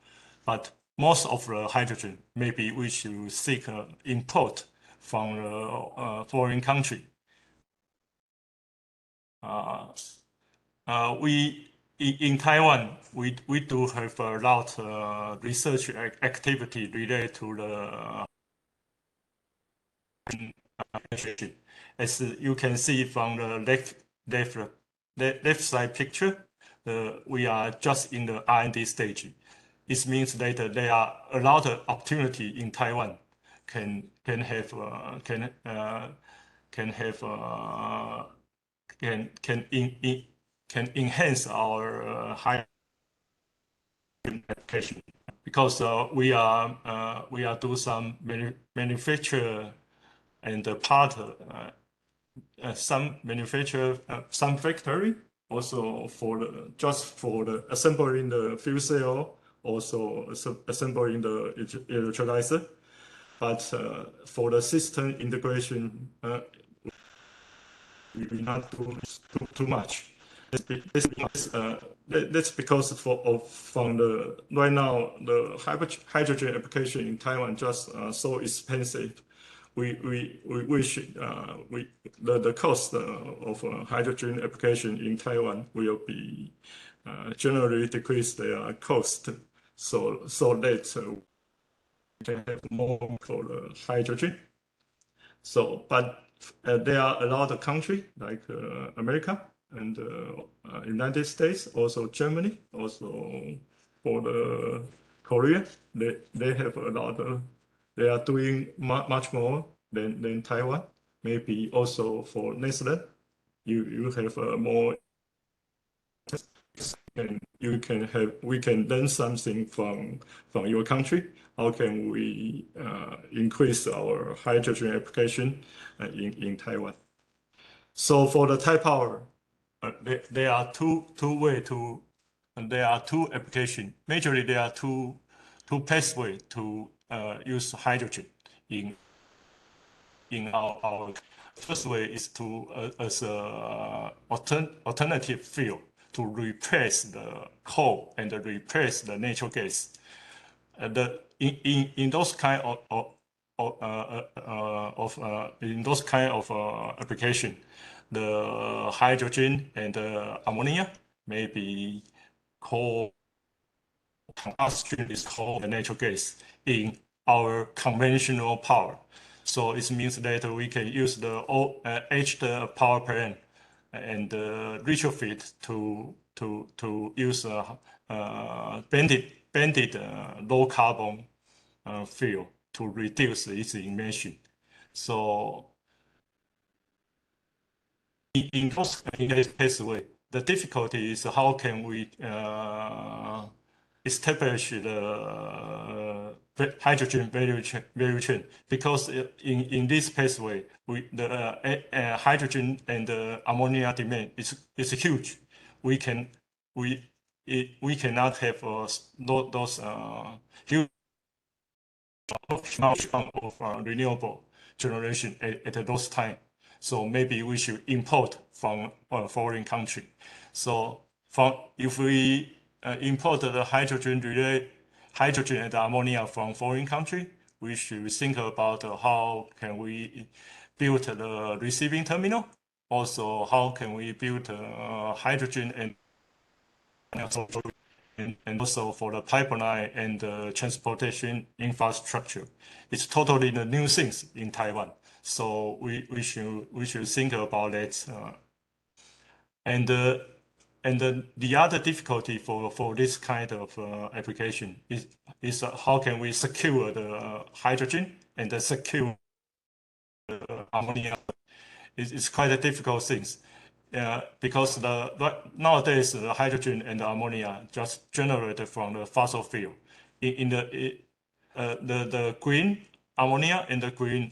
but most of the hydrogen maybe we should seek import from the foreign country. In Taiwan, we do have a lot of research activity related to the as you can see from the left side picture, we are just in the R&D stage. It means that there are a lot of opportunity in Taiwan can enhance our high application, because we are do some manufacture and part some manufacture some factory also for the assembling the fuel cell, also assembling the electrolyzer, but for the system integration we will not do too much. That's because from the right now the hydrogen application in Taiwan just so expensive. We should the cost of hydrogen application in Taiwan will be generally decrease their cost, so that we can have more for the hydrogen. So, but there are a lot of countries like America and United States, also Germany, also for the Korea. They have a lot of. They are doing much more than Taiwan. Maybe also for Netherlands, you have more, and we can learn something from your country. How can we increase our hydrogen application in Taiwan? So for the Taipower, there are there are two applications. Majorly, there are two pathways to use hydrogen in our first way is to as a alternative fuel to replace the coal and replace the natural gas. In those kind in those kind of application, the hydrogen and the ammonia may be coal combustion is called the natural gas in our conventional power. So it means that we can use the aged power plant and retrofit to use banded low carbon fuel to reduce its emission. So in this pathway, the difficulty is how can we establish the hydrogen value chain, because in this pathway, the hydrogen and the ammonia demand is huge. We cannot have those huge amount of renewable generation at those time. So maybe we should import from a foreign country. So if we import the hydrogen and ammonia from foreign country, we should think about how can we build the receiving terminal. Also, how can we build hydrogen and also for the pipeline and the transportation infrastructure. It's totally the new things in Taiwan. So we should think about that. And the other difficulty for this kind of application is how can we secure the hydrogen and secure the ammonia. It's quite a difficult thing. Because nowadays the hydrogen and the ammonia just generated from the fossil fuel. In the green ammonia and the green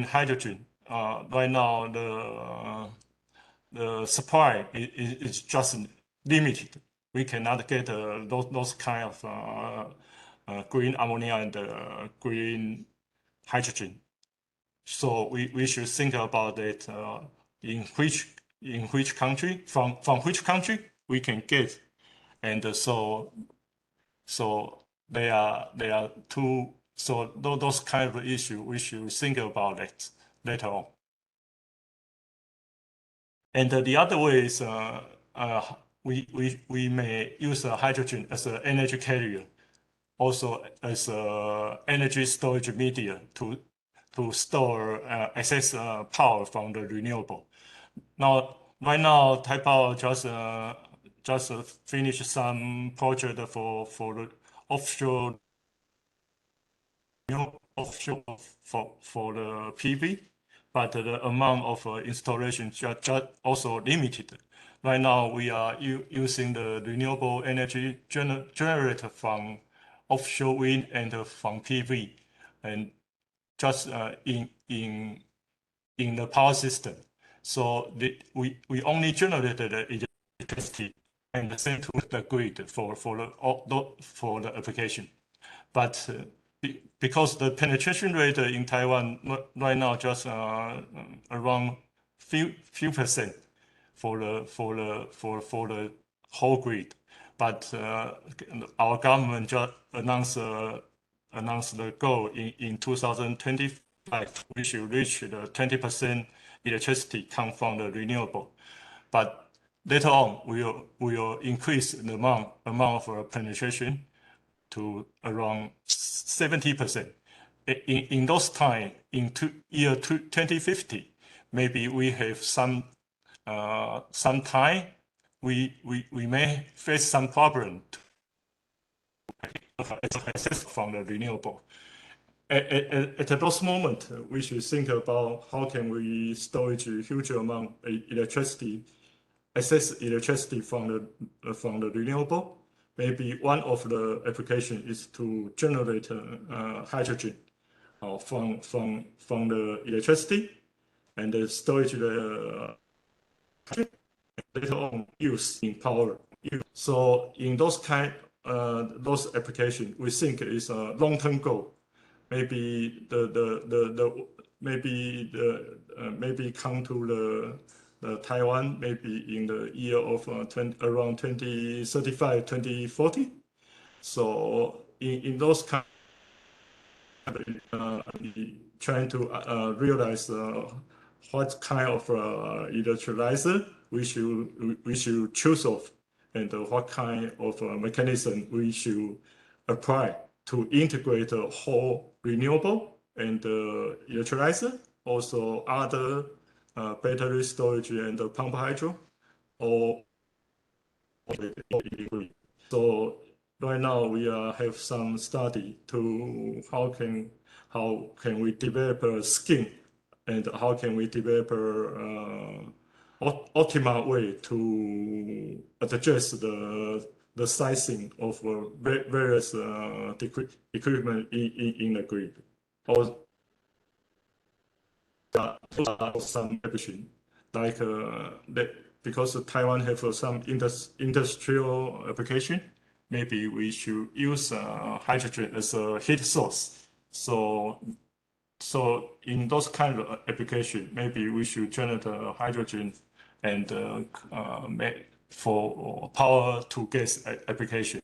hydrogen, right now the supply is just limited. We cannot get those kind of green ammonia and green hydrogen. So we should think about it in which country, from which country we can get, and so there are two. So those kind of issues we should think about it later on. And the other way is we may use hydrogen as an energy carrier, also as an energy storage media to store excess power from the renewable. Now, right now, Taipei just finished some project for the offshore for the PV, but the amount of installation just also limited. Right now, we are using the renewable energy generated from offshore wind and from PV, and just in the power system. So we only generated the electricity and send to the grid for the application. But because the penetration rate in Taiwan right now just around few percent for the whole grid, but our government just announced the goal in 2025 we should reach the 20% electricity come from the renewable. But later on we will increase the amount of penetration to around 70%. In those time, in year 2050, maybe we have some time we may face some problem access from the renewable. At those moments, we should think about how can we storage a huge amount of electricity, access electricity from the renewable. Maybe one of the application is to generate hydrogen from the electricity and storage the later on use in power. So in those those applications, we think is a long-term goal. Maybe maybe come to the Taiwan maybe in the year of around 2035, 2040. So in those kind, trying to realize what kind of electrolyzer we should choose of, and what kind of mechanism we should apply to integrate the whole renewable and electrolyzer, also other battery storage and pump hydro, or so right now we have some study to how can we develop a scheme, and how can we develop optimal way to address the sizing of various equipment in the grid. Or some application like that, because Taiwan have some industrial application. Maybe we should use hydrogen as a heat source. So in those kind of application, maybe we should generate hydrogen and for power to gas application.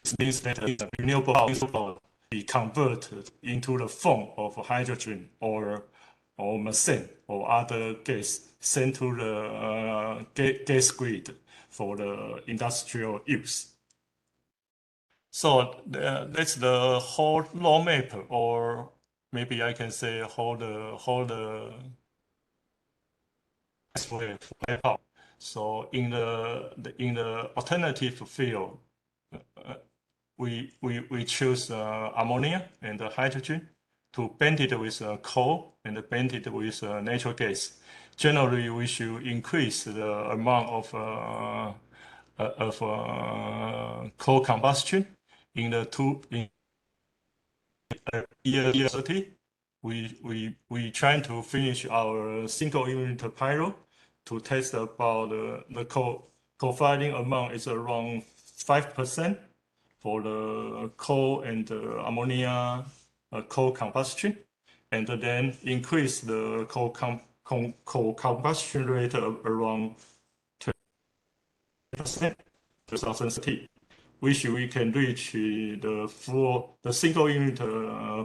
This means that renewable power be converted into the form of hydrogen or methane or other gas sent to the gas grid for the industrial use. So that's the whole roadmap, or maybe I can say whole the power. So in the alternative field, we choose ammonia and hydrogen to blend it with coal and blend it with natural gas. Generally, we should increase the amount of coal combustion in the year 30. We trying to finish our single unit pilot to test about the co-firing amount is around 5% for the coal and ammonia coal combustion, and then increase the coal combustion rate around 20% 2030. Which we can reach the single unit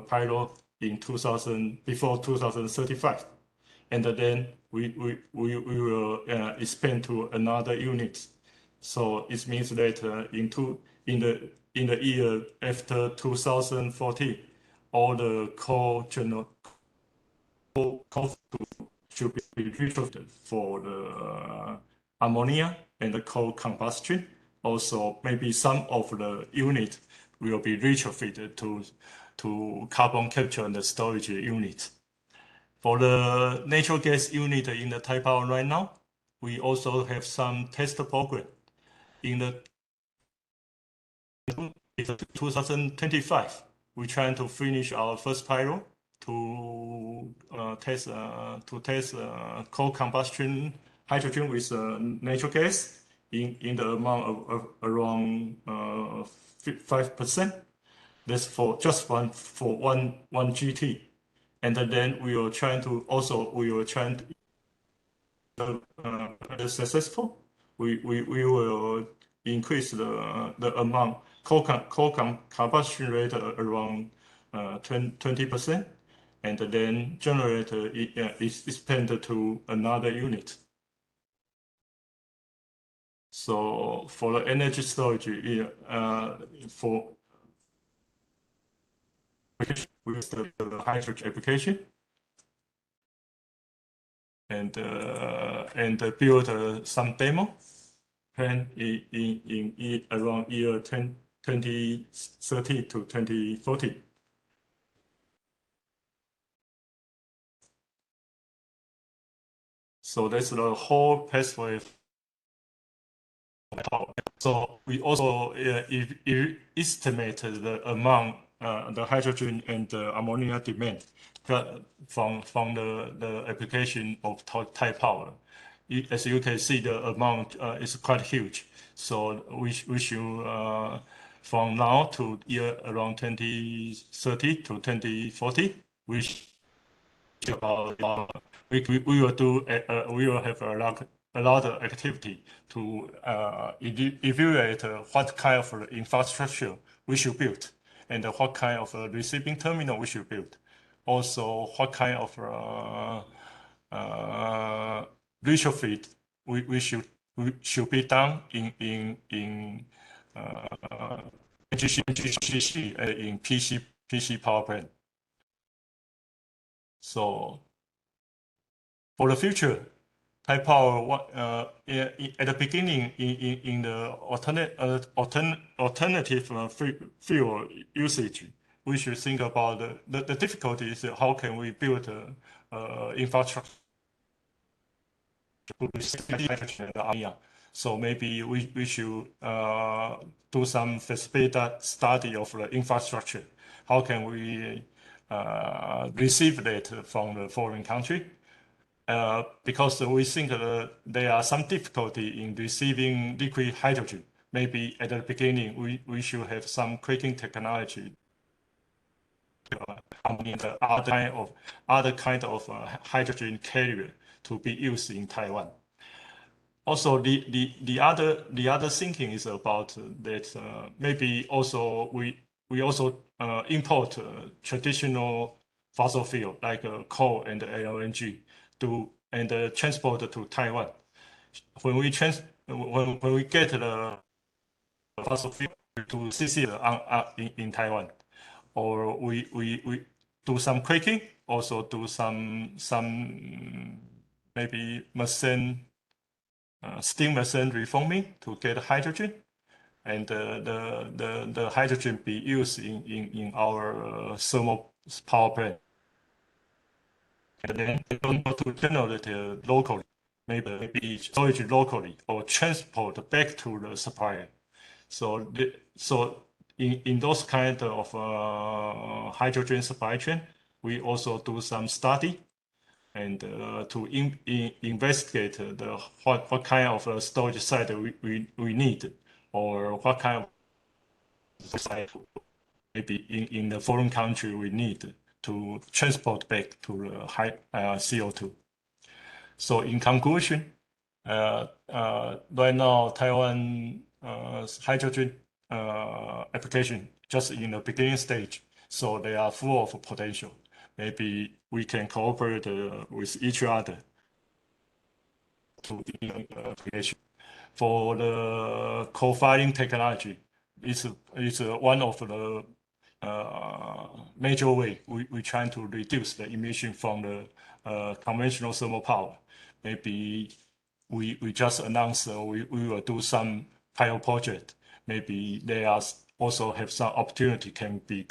pilot in before 2035, and then we will expand to another unit. So it means that in the year after 2040, all the coal should be retrofitted for the ammonia and the coal combustion. Also, maybe some of the unit will be retrofitted to carbon capture and storage unit. For the natural gas unit in the Taiwan right now, we also have some test program. In the 2025, we're trying to finish our first pilot to test coal combustion hydrogen with natural gas in the amount of around 5%. That's for one GT, and then we were trying to successful. We will increase the amount coal combustion rate around 20%, and then generator is expanded to another unit. So for the energy storage, for with the hydrogen application, and build some demo plan in around year 2030 to 2040. So that's the whole pathway. So we also estimated the amount, the hydrogen and the ammonia demand from the application of Taipower. as you can see, the amount is quite huge. So we should from now to year around 2030 to 2040, we we will do we will have a lot of activity to evaluate what kind of infrastructure we should build and what kind of receiving terminal we should build. Also, what kind of retrofit we should be done in NGC in PC power plant. So for the future, Taipower at the beginning in the alternative fuel usage, we should think about the difficulty is how can we build infrastructure to receive hydrogen and ammonia. So maybe we should do some feasibility study of the infrastructure. How can we receive that from the foreign country? Because we think there are some difficulty in receiving liquid hydrogen. Maybe at the beginning, we should have some cracking technology. The other kind of hydrogen carrier to be used in Taiwan. Also, the other thinking is about that maybe also we also import traditional fossil fuel like coal and LNG and transport to Taiwan. When we get the fossil fuel to CC in Taiwan, or we do some cracking, also do some maybe steam machine reforming to get hydrogen, and the hydrogen be used in our thermal power plant. And then they don't know to generate locally, maybe storage locally or transport back to the supplier. So in those kind of hydrogen supply chain, we also do some study and to investigate what kind of storage site we need, or what kind of site maybe in the foreign country we need to transport back to the high CO2. So in conclusion, right now Taiwan hydrogen application just in the beginning stage, so they are full of potential. Maybe we can cooperate with each other to application. For the co-firing technology, it's one of the major way we trying to reduce the emission from the conventional thermal power. Maybe we just announced we will do some pilot project. Maybe they also have some opportunity can be.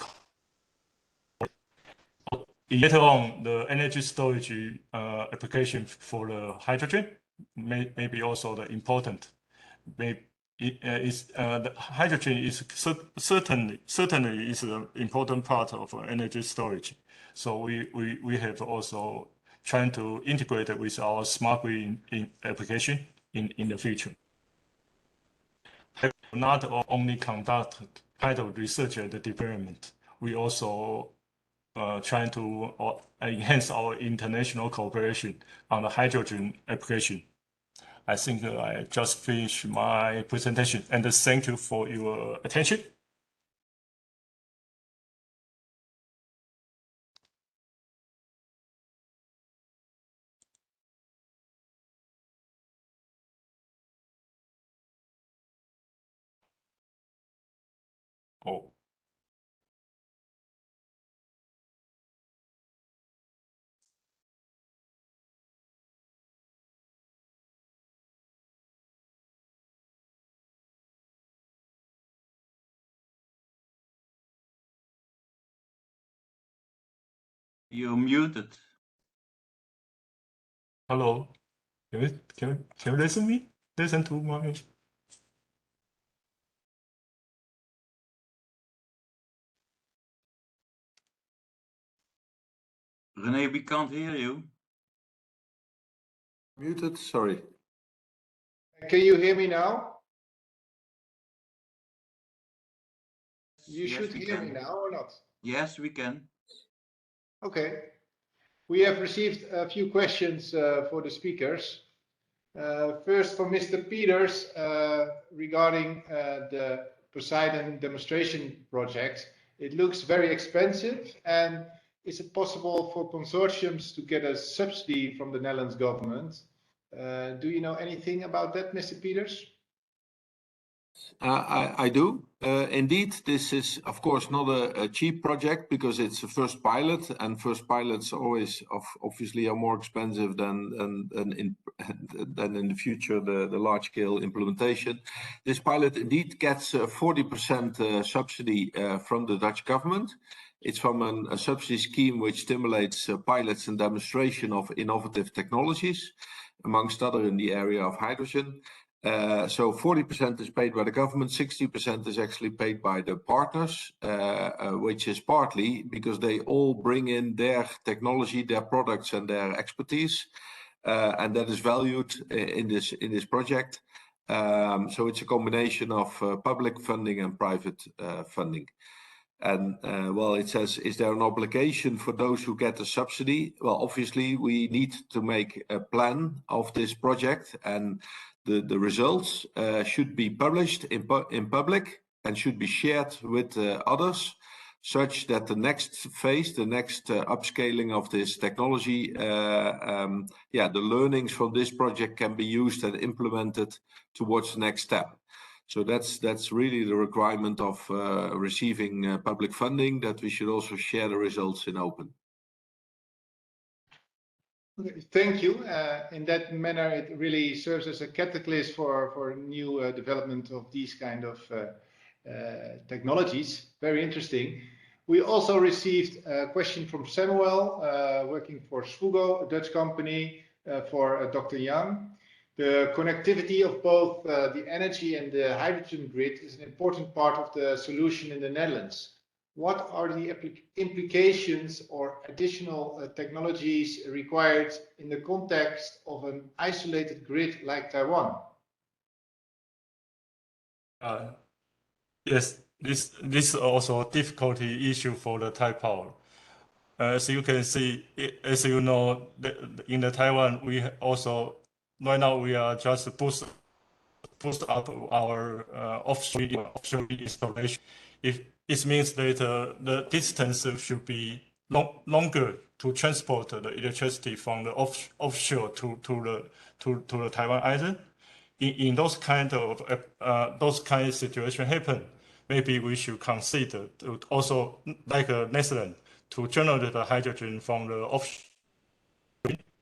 Later on, the energy storage application for the hydrogen may be also the important. The hydrogen is certainly is an important part of energy storage. So we have also trying to integrate it with our smart grid in application in the future. Not only conduct kind of research and development, we also trying to enhance our international cooperation on the hydrogen application. I think I just finished my presentation, and thank you for your attention. Oh. You're muted. Hello. Can you listen me? Listen to my. Renee, we can't hear you. Muted, sorry. Can you hear me now? You Yes, should we hear me can. now or not? Yes, we can. Okay. We have received a few questions for the speakers. First from Mr. Peters regarding the Poseidon demonstration project. It looks very expensive, and is it possible for consortiums to get a subsidy from the Netherlands government? Do you know anything about that, Mr. Peters? I do. Indeed, this is, of course, not a cheap project because it's a first pilot, and first pilots always, obviously, are more expensive than in the future, the large-scale implementation. This pilot indeed gets 40% subsidy from the Dutch government. It's from a subsidy scheme which stimulates pilots and demonstration of innovative technologies, amongst other in the area of hydrogen. So 40% is paid by the government, 60% is actually paid by the partners, which is partly because they all bring in their technology, their products, and their expertise, and that is valued in this project. So it's a combination of public funding and private funding. And well, it says, is there an obligation for those who get a subsidy? Well, obviously, we need to make a plan of this project, and the results should be published in public and should be shared with others, such that the next phase, the next upscaling of this technology, the learnings from this project can be used and implemented towards the next step. So that's really the requirement of receiving public funding, that we should also share the results in open. Okay, thank you. In that manner, it really serves as a catalyst for new development of these kind of technologies. Very interesting. We also received a question from Samuel, working for Sfugo, a Dutch company, for Dr. Young. The connectivity of both the energy and the hydrogen grid is an important part of the solution in the Netherlands. What are the implications or additional technologies required in the context of an isolated grid like Taiwan? Yes, this is also a difficulty issue for the Thai power. As you can see, as you know, in the Taiwan, we also right now we are just boost up our offshore installation. If it means that the distance should be longer to transport the electricity from the offshore to the Taiwan island. In those kind of situation happen, maybe we should consider to also, like Netherlands, to generate the hydrogen from the offshore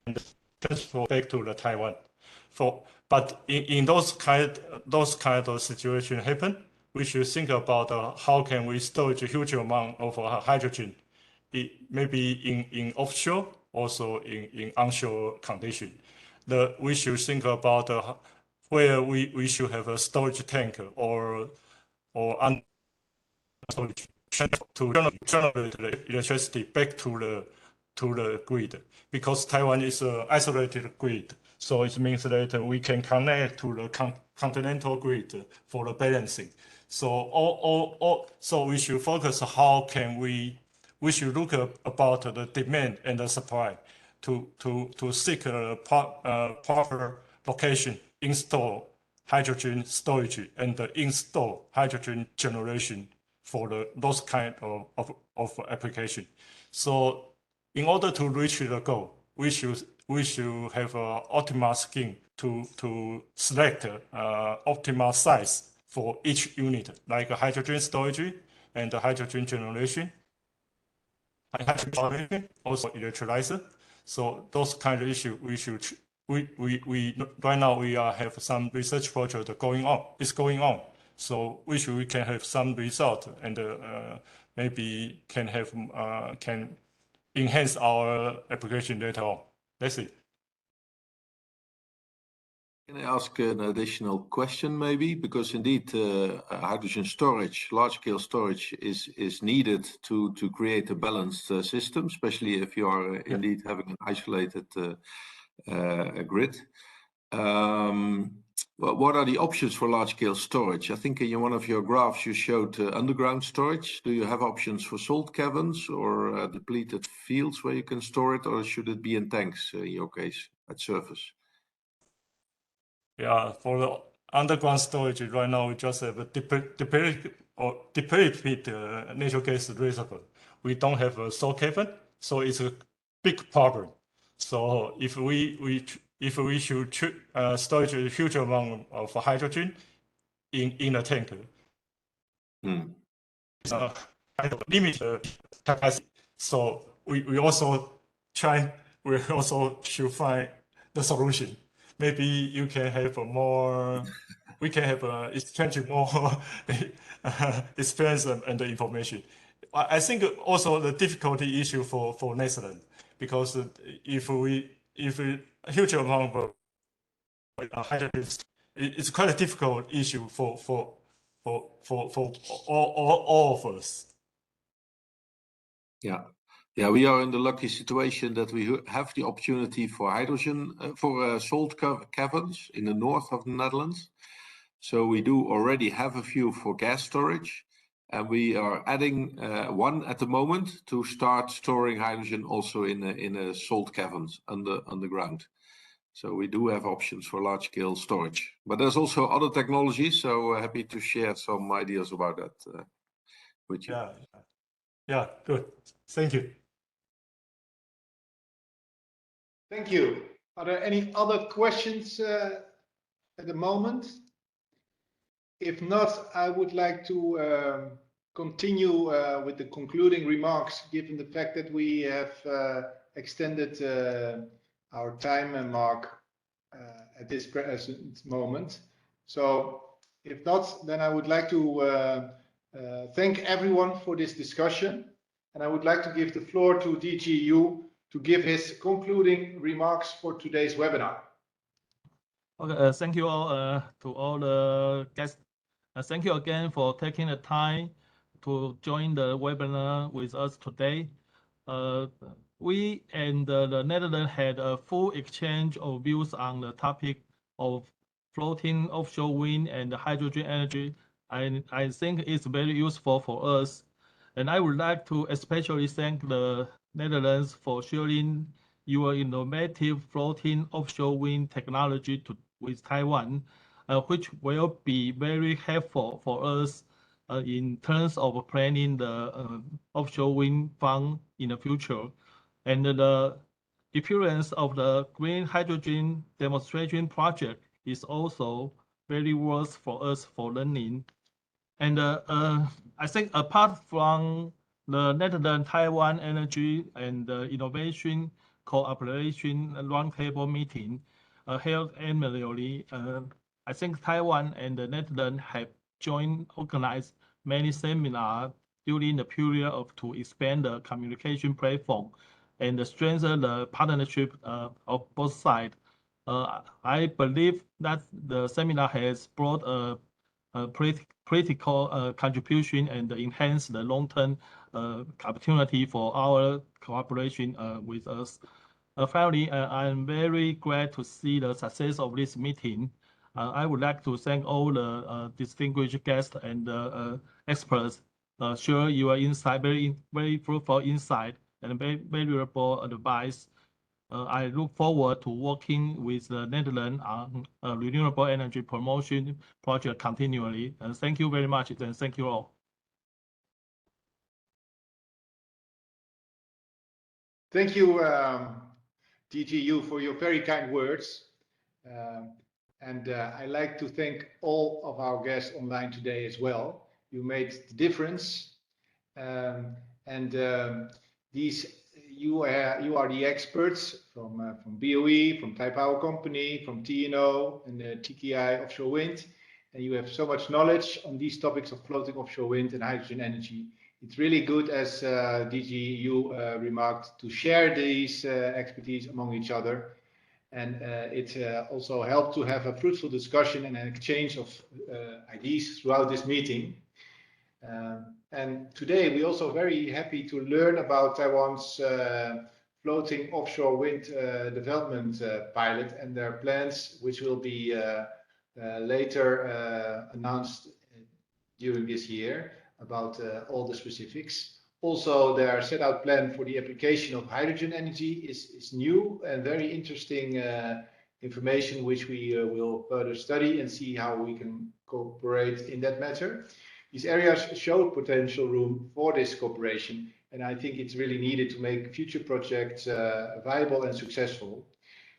and transport back to the Taiwan. But in those kind of situation happen, we should think about how can we store a huge amount of hydrogen, maybe in offshore, also in onshore condition. We should think about where we should have a storage tank or storage to generate the electricity back to the grid, because Taiwan is an isolated grid. So it means that we can connect to the continental grid for the balancing. So so we should focus how can we should look about the demand and the supply to seek a proper location, install hydrogen storage and install hydrogen generation for those kind of application. So in order to reach the goal, we should have an optimal scheme to select optimal size for each unit, like hydrogen storage and hydrogen generation, also electrolyzer. So those kind of issues we right now we have some research project going on. It's going on. So we can have some result and maybe can enhance our application later on. That's it. Can I ask an additional question maybe? Because indeed hydrogen storage, large-scale storage is needed to create a balanced system, especially if you are indeed having an isolated grid. What are the options for large-scale storage? I think in one of your graphs you showed underground storage. Do you have options for salt caverns or depleted fields where you can store it, or should it be in tanks in your case at surface? Yeah, for the underground storage right now, we just have a depleted natural gas reservoir. We don't have a salt cavern, so it's a big problem. So if we should storage a huge amount of hydrogen in a tank, it's a kind of limited capacity. So we also should find the solution. Maybe you can have we can have exchange more experience and information. I think also the difficulty issue for Netherlands, because if a huge amount of hydrogen, it's quite a difficult issue for all of us. Yeah, we are in the lucky situation that we have the opportunity for hydrogen, for salt caverns in the north of the Netherlands. So we do already have a few for gas storage, and we are adding one at the moment to start storing hydrogen also in salt caverns underground. So we do have options for large-scale storage, but there's also other technologies. So happy to share some ideas about that with you. Yeah, good. Thank you. Thank you. Are there any other questions at the moment? If not, I would like to continue with the concluding remarks, given the fact that we have extended our time mark at this present moment. So if not, then I would like to thank everyone for this discussion. And I would like to give the floor to DGU to give his concluding remarks for today's webinar. Okay, thank you all to all the guests. Thank you again for taking the time to join the webinar with us today. We and the Netherlands had a full exchange of views on the topic of floating offshore wind and hydrogen energy. I think it's very useful for us. And I would like to especially thank the Netherlands for sharing your innovative floating offshore wind technology with Taiwan, which will be very helpful for us in terms of planning the offshore wind farm in the future. And the experience of the green hydrogen demonstration project is also very worth for us for learning. And I think apart from the Netherlands-Taiwan Energy and Innovation Cooperation Roundtable meeting held annually, I think Taiwan and the Netherlands have joined organized many seminars during the period to expand the communication platform and strengthen the partnership of both sides. I believe that the seminar has brought a critical contribution and enhance the long-term opportunity for our cooperation with us. Finally, I'm very glad to see the success of this meeting. I would like to thank all the distinguished guests and experts. Share your insight, very fruitful insight and very valuable advice. I look forward to working with the Netherlands on renewable energy promotion project continually. And thank you very much, and thank you all. Thank you, DGU, for your very kind words. I'd like to thank all of our guests online today as well. You made the difference. You are the experts from BOE, from Thai Power Company, from TNO and TKI Offshore Wind, and you have so much knowledge on these topics of floating offshore wind and hydrogen energy. It's really good, as DGU remarked, to share these expertise among each other, and it also helped to have a fruitful discussion and an exchange of ideas throughout this meeting. And today we're also very happy to learn about Taiwan's floating offshore wind development pilot and their plans, which will be later announced during this year about all the specifics. Also, their set out plan for the application of hydrogen energy is new and very interesting information, which we will further study and see how we can cooperate in that matter. These areas show potential room for this cooperation, and I think it's really needed to make future projects viable and successful.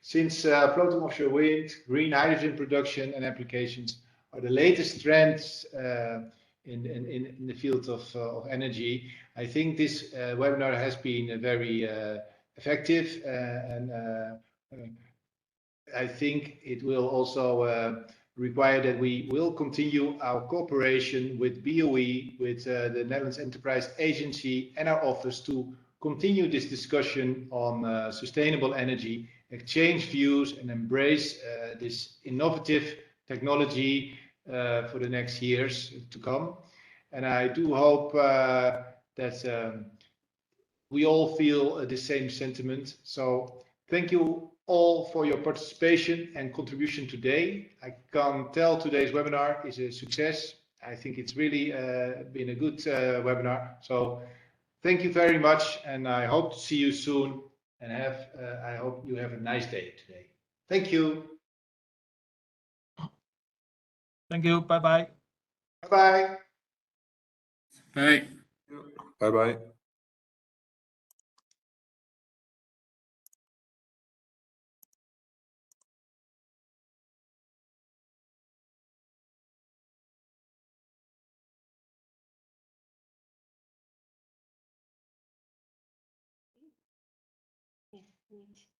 Since floating offshore wind, green hydrogen production and applications are the latest trends in the field of energy, I think this webinar has been very effective, and I think it will also require that we will continue our cooperation with BOE, with the Netherlands Enterprise Agency and our office to continue this discussion on sustainable energy, exchange views and embrace this innovative technology for the next years to come. And I do hope that we all feel the same sentiment. So thank you all for your participation and contribution today. I can tell today's webinar is a success. I think it's really been a good webinar. So thank you very much, and I hope to see you soon, and I hope you have a nice day today. Thank you. Thank you. Bye-bye. Bye-bye. Bye. Bye-bye. Yes, please.